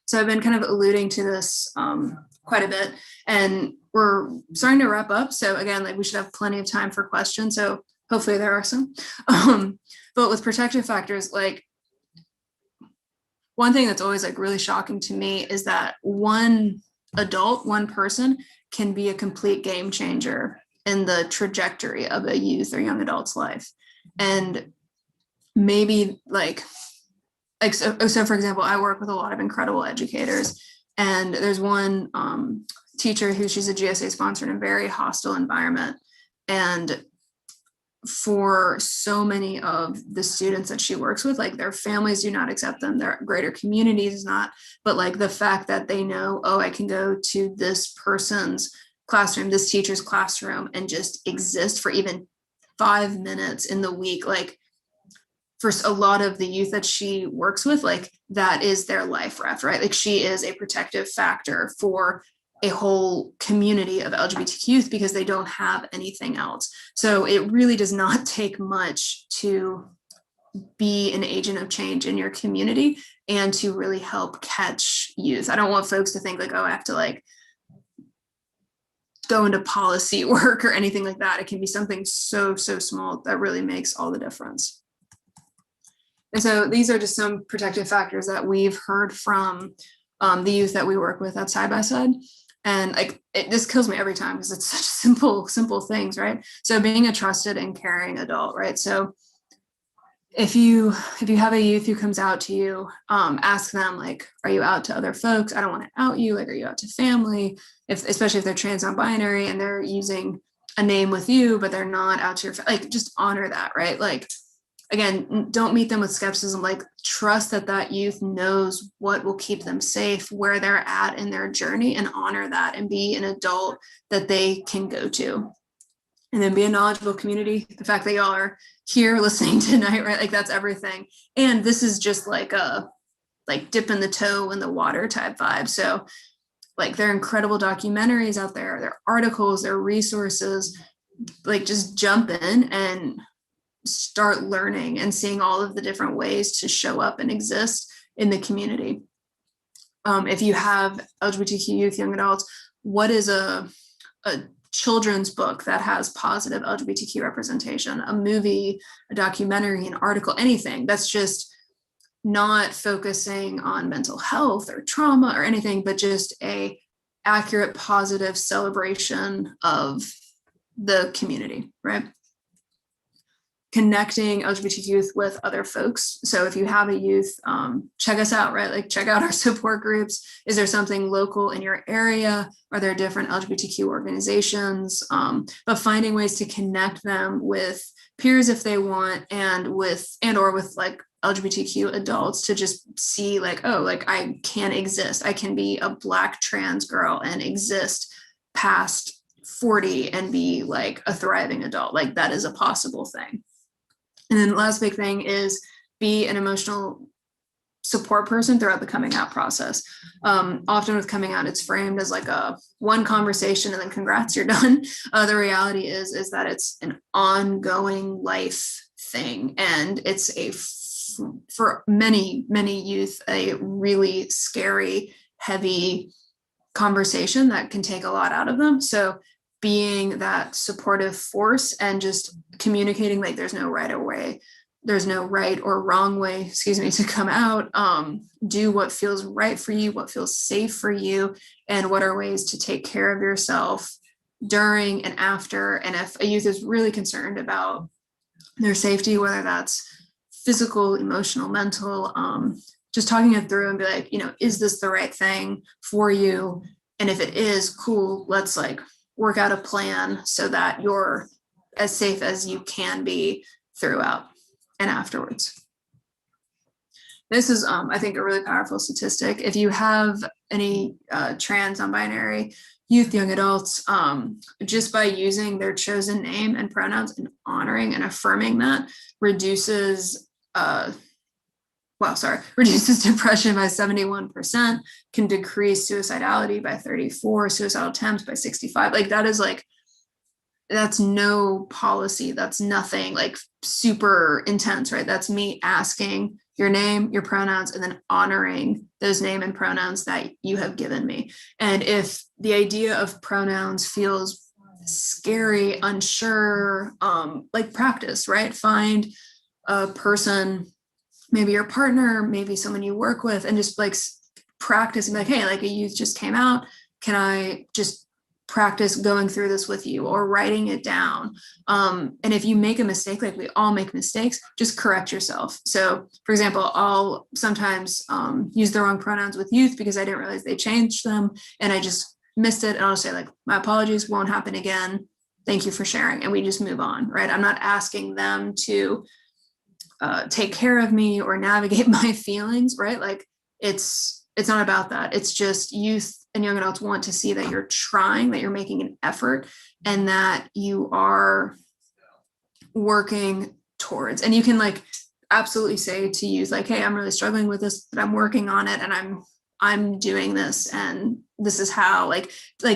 So I've been kind of alluding to this quite a bit, and we're starting to wrap up. So again, like, we should have plenty of time for questions. So hopefully there are some. But with protective factors, like, one thing that's always like really shocking to me is that one person can be a complete game changer in the trajectory of a youth or young adult's life. And maybe like so for example, I work with a lot of incredible educators, and there's one teacher she's a GSA sponsor in a very hostile environment. And for so many of the students that she works with, like, their families do not accept them, their greater communities is not, but like the fact that they know, oh, I can go to this person's classroom, this teacher's classroom, and just exist for even 5 minutes in the week. Like, for a lot of the youth that she works with, like, that is their life raft, right? Like, she is a protective factor for a whole community of LGBTQ youth because they don't have anything else. So it really does not take much to be an agent of change in your community and to really help catch youth. I don't want folks to think like, oh, I have to like go into policy work or anything like that. It can be something so small that really makes all the difference. And so these are just some protective factors that we've heard from the youth that we work with at Side by Side. And like, it just kills me every time because it's such simple things, right? So being a trusted and caring adult, right? So if you have a youth who comes out to you, ask them like, are you out to other folks? I don't want to out you. Like, are you out to family? Especially if they're trans non-binary and they're using a name with you, but they're not out to your, like, just honor that, right? Like, again, don't meet them with skepticism, like, trust that youth knows what will keep them safe, where they're at in their journey, and honor that and be an adult that they can go to. And then be a knowledgeable community. The fact that y'all are here listening tonight, right? Like, that's everything. And this is just like a, like, dipping the toe in the water type vibe. So like, there are incredible documentaries out there, there are articles, there are resources, like, just jump in and start learning and seeing all of the different ways to show up and exist in the community. If you have LGBTQ youth, young adults, what is a children's book that has positive LGBTQ representation, a movie, a documentary, an article, anything that's just not focusing on mental health or trauma or anything, but just a accurate, positive celebration of the community, right? connecting LGBTQ youth with other folks. So if you have a youth, check us out, right? Like check out our support groups. Is there something local in your area? Are there different LGBTQ organizations? But finding ways to connect them with peers if they want, and or with like LGBTQ adults to just see like, oh, like I can exist. I can be a Black trans girl and exist past 40 and be like a thriving adult. Like that is a possible thing. And then the last big thing is be an emotional support person throughout the coming out process. Often with coming out, it's framed as like a one conversation and then congrats, you're done. The reality is that it's an ongoing life thing. And it's for many youth, a really scary, heavy conversation that can take a lot out of them. So being that supportive force and just communicating like there's no right or wrong way, to come out. Do what feels right for you, what feels safe for you, and what are ways to take care of yourself during and after. And if a youth is really concerned about their safety, whether that's physical, emotional, mental, just talking it through and be like, is this the right thing for you? And if it is, cool, let's like work out a plan so that you're as safe as you can be throughout and afterwards. This is, I think, a really powerful statistic. If you have any trans, non-binary youth, young adults, just by using their chosen name and pronouns and honoring and affirming that reduces depression by 71%, can decrease suicidality by 34, suicidal attempts by 65. Like that is like, that's no policy. That's nothing like super intense, right? That's me asking your name, your pronouns, and then honoring those name and pronouns that you have given me. And if the idea of pronouns feels scary, unsure, like practice, right? Find a person, maybe your partner, maybe someone you work with, and just like practice and be like, hey, like a youth just came out. Can I just practice going through this with you or writing it down? And if you make a mistake, like we all make mistakes, just correct yourself. So for example, I'll sometimes use the wrong pronouns with youth because I didn't realize they changed them and I just missed it. And I'll say like, my apologies, won't happen again. Thank you for sharing. And we just move on, right? I'm not asking them to take care of me or navigate my feelings, right? Like it's not about that. It's just youth and young adults want to see that you're trying, that you're making an effort, and that you are working towards. And you can like absolutely say to youth, like, hey, I'm really struggling with this, but I'm working on it, and I'm doing this, and this is how, like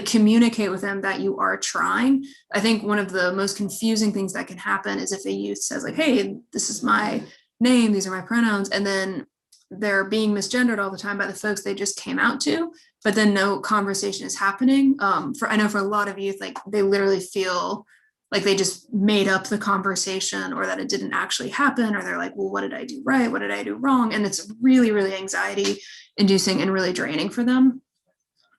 communicate with them that you are trying. I think one of the most confusing things that can happen is if a youth says like, hey, this is my name, these are my pronouns, and then they're being misgendered all the time by the folks they just came out to, but then no conversation is happening. I know for a lot of youth, like they literally feel like they just made up the conversation or that it didn't actually happen, or they're like, well, what did I do right? What did I do wrong? And it's really, really anxiety inducing and really draining for them.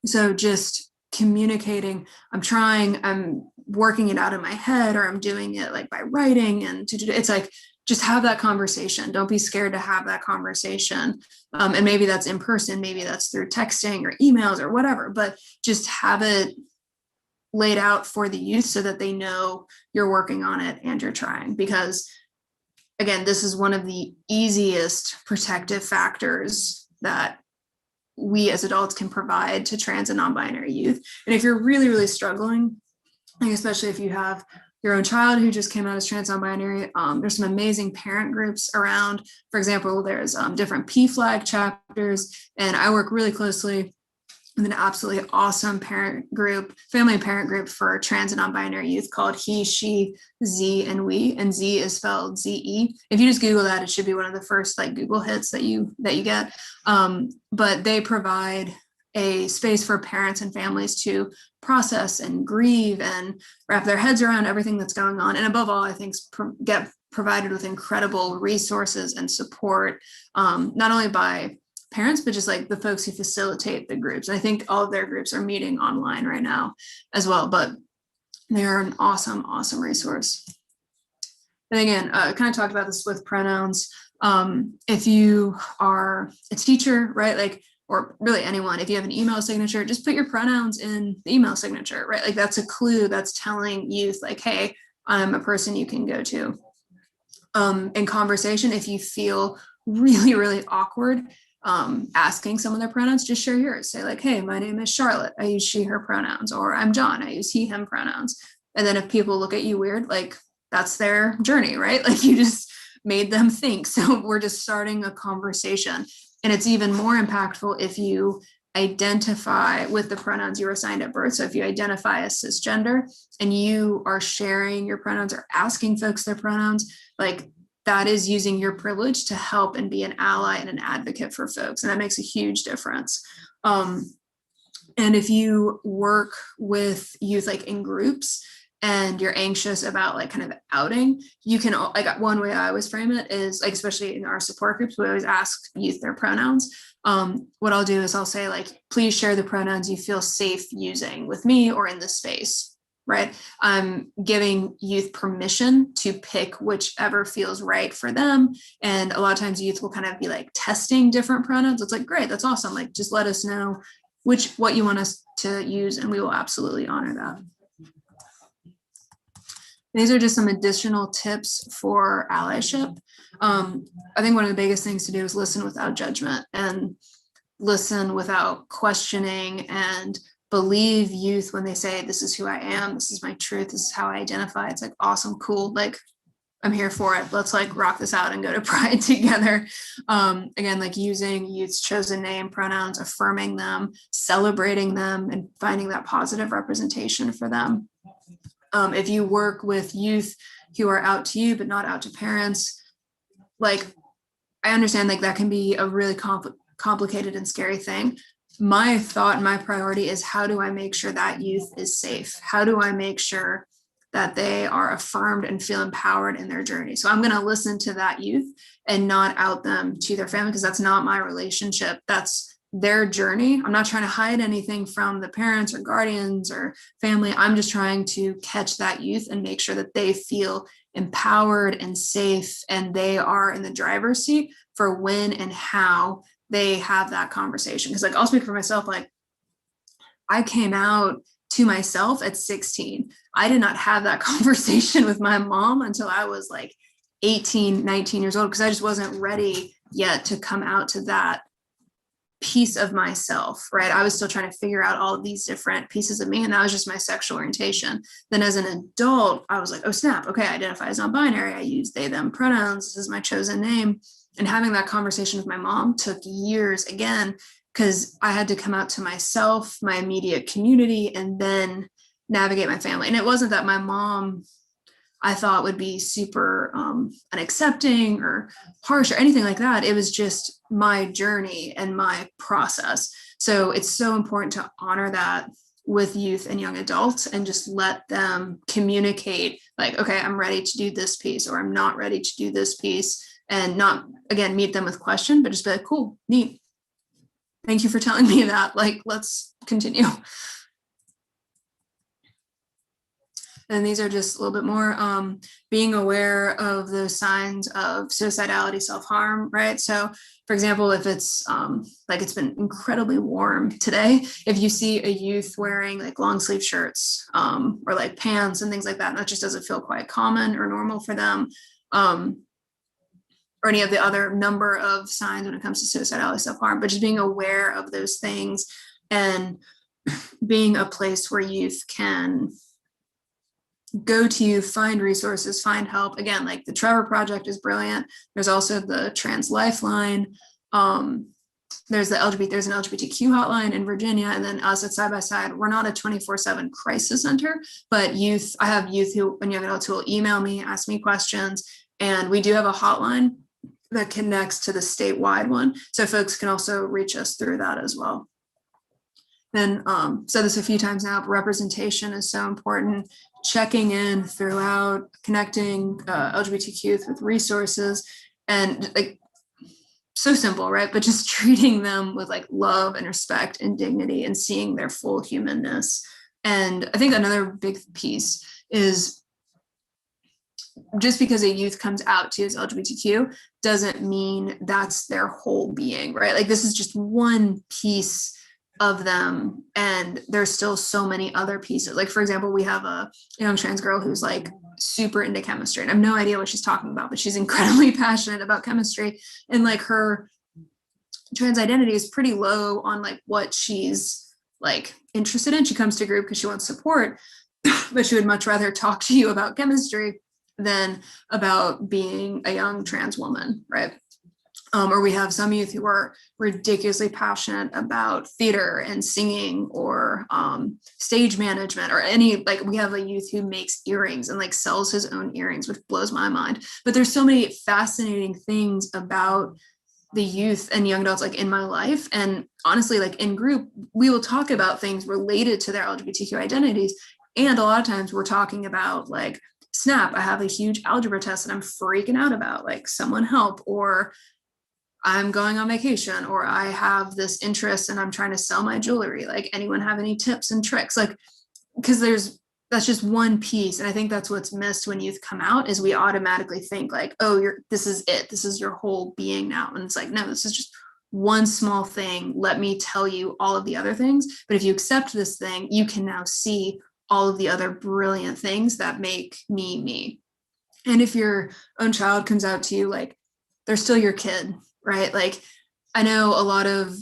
So just communicating, I'm trying, I'm working it out in my head, or I'm doing it like by writing, and it's like, just have that conversation. Don't be scared to have that conversation. And maybe that's in person, maybe that's through texting or emails or whatever, but just have it laid out for the youth so that they know you're working on it and you're trying. Because again, this is one of the easiest protective factors that we as adults can provide to trans and non-binary youth. And if you're really, really struggling, like especially if you have your own child who just came out as trans non-binary, there's some amazing parent groups around. For example, there's different PFLAG chapters, and I work really closely with an absolutely awesome parent group, family and parent group for trans and non-binary youth called He, She, Z, and We, and Z is spelled Z-E. If you just Google that, it should be one of the first like Google hits that you get. But they provide a space for parents and families to process and grieve and wrap their heads around everything that's going on. And above all, I think get provided with incredible resources and support, not only by parents, but just like the folks who facilitate the groups. And I think all of their groups are meeting online right now as well, but they are an awesome, awesome resource. And again, kind of talked about this with pronouns. If you are a teacher, right, like, or really anyone, if you have an email signature, just put your pronouns in the email signature, right? Like that's a clue that's telling youth like, hey, I'm a person you can go to. In conversation, if you feel really, really awkward asking someone their pronouns, just share yours. Say like, hey, my name is Charlotte. I use she, her pronouns, or I'm John. I use he, him pronouns. And then if people look at you weird, like that's their journey, right? Like you just made them think. So we're just starting a conversation. And it's even more impactful if you identify with the pronouns you were assigned at birth. So if you identify as cisgender and you are sharing your pronouns or asking folks their pronouns, like that is using your privilege to help and be an ally and an advocate for folks. And that makes a huge difference. And if you work with youth like in groups and you're anxious about like kind of outing, you can, like one way I always frame it is like, especially in our support groups, we always ask youth their pronouns. What I'll do is I'll say like, please share the pronouns you feel safe using with me or in this space, right? I'm giving youth permission to pick whichever feels right for them. And a lot of times youth will kind of be like testing different pronouns. It's like, great, that's awesome. Like, just let us know what you want us to use and we will absolutely honor that. These are just some additional tips for allyship. I think one of the biggest things to do is listen without judgment and listen without questioning and believe youth when they say, this is who I am, this is my truth, this is how I identify. It's like, awesome, cool, like I'm here for it. Let's like rock this out and go to Pride together. Again, like using youth's chosen name pronouns, affirming them, celebrating them, and finding that positive representation for them. If you work with youth who are out to you, but not out to parents, like I understand like that can be a really complicated and scary thing. My thought and my priority is how do I make sure that youth is safe? How do I make sure that they are affirmed and feel empowered in their journey? So I'm going to listen to that youth and not out them to their family because that's not my relationship. That's their journey. I'm not trying to hide anything from the parents or guardians or family. I'm just trying to catch that youth and make sure that they feel empowered and safe and they are in the driver's seat for when and how they have that conversation. Because like I'll speak for myself, like I came out to myself at 16. I did not have that conversation with my mom until I was like 18, 19 years old, because I just wasn't ready yet to come out to that piece of myself, right? I was still trying to figure out all of these different pieces of me, and that was just my sexual orientation. Then as an adult, I was like, oh snap, okay, I identify as non-binary. I use they, them pronouns. This is my chosen name. And having that conversation with my mom took years again, because I had to come out to myself, my immediate community, and then navigate my family. And it wasn't that my mom, I thought, would be super unaccepting or harsh or anything like that. It was just my journey and my process. So it's so important to honor that with youth and young adults and just let them communicate like, okay, I'm ready to do this piece, or I'm not ready to do this piece, and not, again, meet them with question, but just be like, cool, neat. Thank you for telling me that. Like, let's continue. And these are just a little bit more being aware of those signs of suicidality, self-harm, right? So for example, if it's like it's been incredibly warm today, if you see a youth wearing like long sleeve shirts or like pants and things like that, and that just doesn't feel quite common or normal for them, or any of the other number of signs when it comes to suicidality, self-harm, but just being aware of those things and being a place where youth can go to, find resources, find help. Again, like the Trevor Project is brilliant. There's also the Trans Lifeline. There's an LGBTQ hotline in Virginia, and then us at Side by Side. We're not a 24/7 crisis center, but youth, I have youth who, and young adults who will email me, ask me questions, and we do have a hotline that connects to the statewide one. So folks can also reach us through that as well. Then said this a few times now, but representation is so important. Checking in throughout, connecting LGBTQ youth with resources, and like so simple, right? But just treating them with like love and respect and dignity and seeing their full humanness. And I think another big piece is just because a youth comes out to as LGBTQ doesn't mean that's their whole being, right? Like this is just one piece of them, and there's still so many other pieces. Like for example, we have a young trans girl who's like super into chemistry, and I have no idea what she's talking about, but she's incredibly passionate about chemistry, and like her trans identity is pretty low on like what she's like interested in. She comes to group because she wants support, but she would much rather talk to you about chemistry than about being a young trans woman, right? Or we have some youth who are ridiculously passionate about theater and singing or stage management or any, like we have a youth who makes earrings and like sells his own earrings, which blows my mind. But there's so many fascinating things about the youth and young adults like in my life. And honestly, like in group, we will talk about things related to their LGBTQ identities. And a lot of times we're talking about like, snap, I have a huge algebra test that I'm freaking out about, like someone help, or I'm going on vacation, or I have this interest and I'm trying to sell my jewelry. Like anyone have any tips and tricks? Like, because that's just one piece. And I think that's what's missed when youth come out is we automatically think like, oh, this is it. This is your whole being now. And it's like, no, this is just one small thing. Let me tell you all of the other things. But if you accept this thing, you can now see all of the other brilliant things that make me me. And if your own child comes out to you, like they're still your kid, right? Like I know a lot of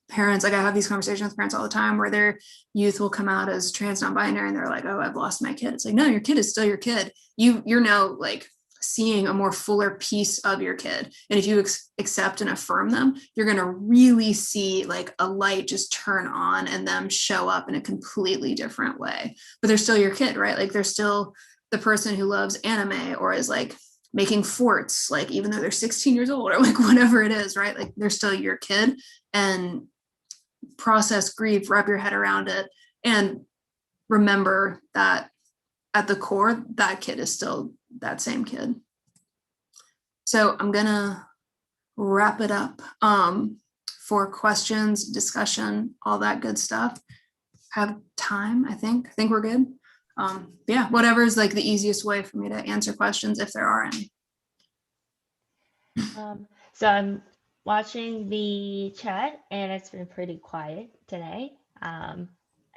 parents, like I have these conversations with parents all the time where their youth will come out as trans non-binary and they're like, oh, I've lost my kid. It's like, no, your kid is still your kid. You're now like seeing a more fuller piece of your kid. And if you accept and affirm them, you're going to really see like a light just turn on and them show up in a completely different way. But they're still your kid, right? Like they're still the person who loves anime or is like making forts, like even though they're 16 years old or like whatever it is, right? Like they're still your kid. And process grief, wrap your head around it, and remember that at the core, that kid is still that same kid. So I'm gonna wrap it up for questions, discussion, all that good stuff. Have time, I think we're good. Yeah, whatever is like the easiest way for me to answer questions if there are any. So I'm watching the chat and it's been pretty quiet today.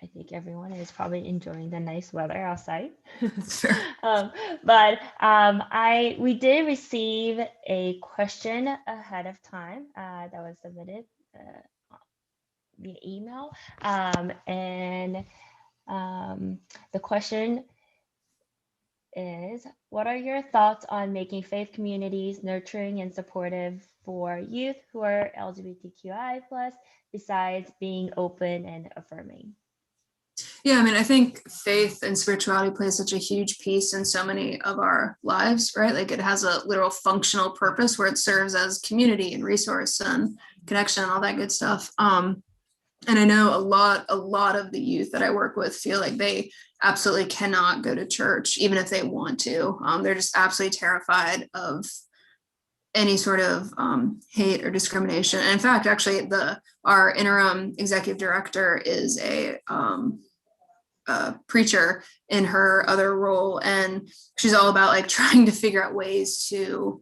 I think everyone is probably enjoying the nice weather outside. Sure. We did receive a question ahead of time that was submitted via email. The question is, what are your thoughts on making faith communities nurturing and supportive for youth who are LGBTQI+, besides being open and affirming? Yeah, I mean, I think faith and spirituality plays such a huge piece in so many of our lives, right? Like it has a literal functional purpose where it serves as community and resource and connection and all that good stuff. And I know a lot of the youth that I work with feel like they absolutely cannot go to church, even if they want to. They're just absolutely terrified of any sort of hate or discrimination. And in fact, actually, our interim executive director is a preacher in her other role, and she's all about like trying to figure out ways to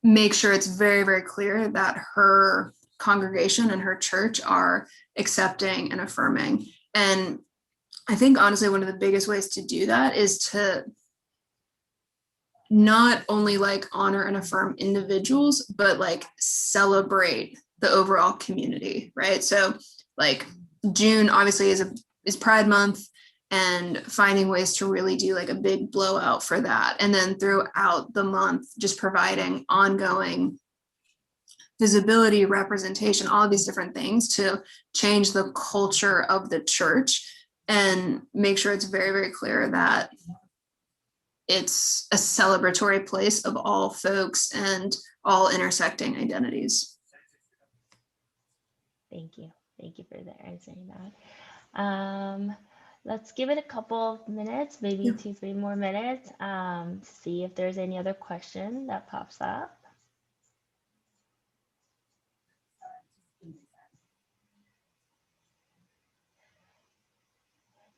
make sure it's very, very clear that her congregation and her church are accepting and affirming. And I think honestly, one of the biggest ways to do that is to not only like honor and affirm individuals, but like celebrate the overall community, right? So like June obviously is Pride Month, and finding ways to really do like a big blowout for that. And then throughout the month, just providing ongoing visibility, representation, all of these different things to change the culture of the church and make sure it's very, very clear that it's a celebratory place of all folks and all intersecting identities. Thank you. Thank you for answering that. Let's give it a couple of minutes, maybe 2-3 more minutes, to see if there's any other question that pops up.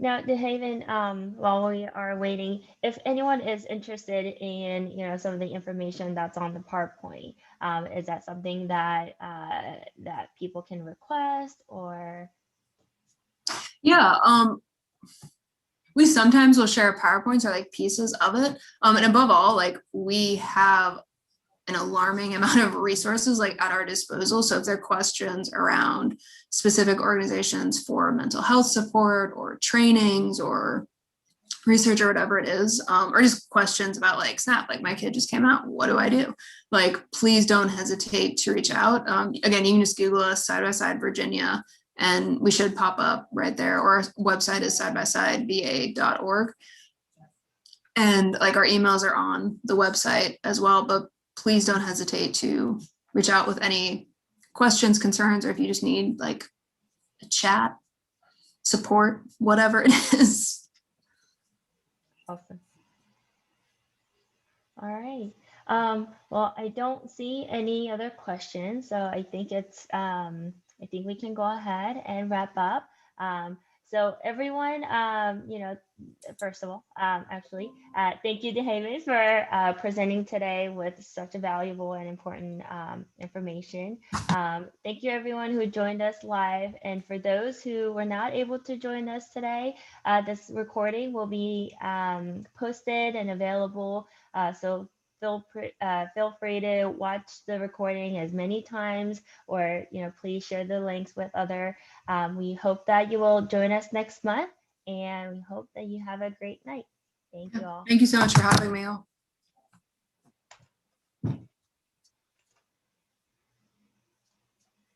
Now, DeHaven, while we are waiting, if anyone is interested in, some of the information that's on the PowerPoint, is that something that that people can request or? Yeah, we sometimes will share PowerPoints or like pieces of it. And above all, like we have an alarming amount of resources like at our disposal. So if there are questions around specific organizations for mental health support or trainings or research or whatever it is, or just questions about like SNAP, like my kid just came out, what do I do? Like, please don't hesitate to reach out. Again, you can just Google us, Side by Side Virginia, and we should pop up right there. Or our website is sidebysideva.org. And like our emails are on the website as well, but please don't hesitate to reach out with any questions, concerns, or if you just need like a chat, support, whatever it is. Awesome. All right. Well, I don't see any other questions, so I think we can go ahead and wrap up. So everyone, first of all, thank you to James for presenting today with such a valuable and important information. Thank you everyone who joined us live, and for those who were not able to join us today, this recording will be posted and available. So feel free to watch the recording as many times, or please share the links with other. We hope that you will join us next month, and we hope that you have a great night. Thank you all. Thank you so much for having me.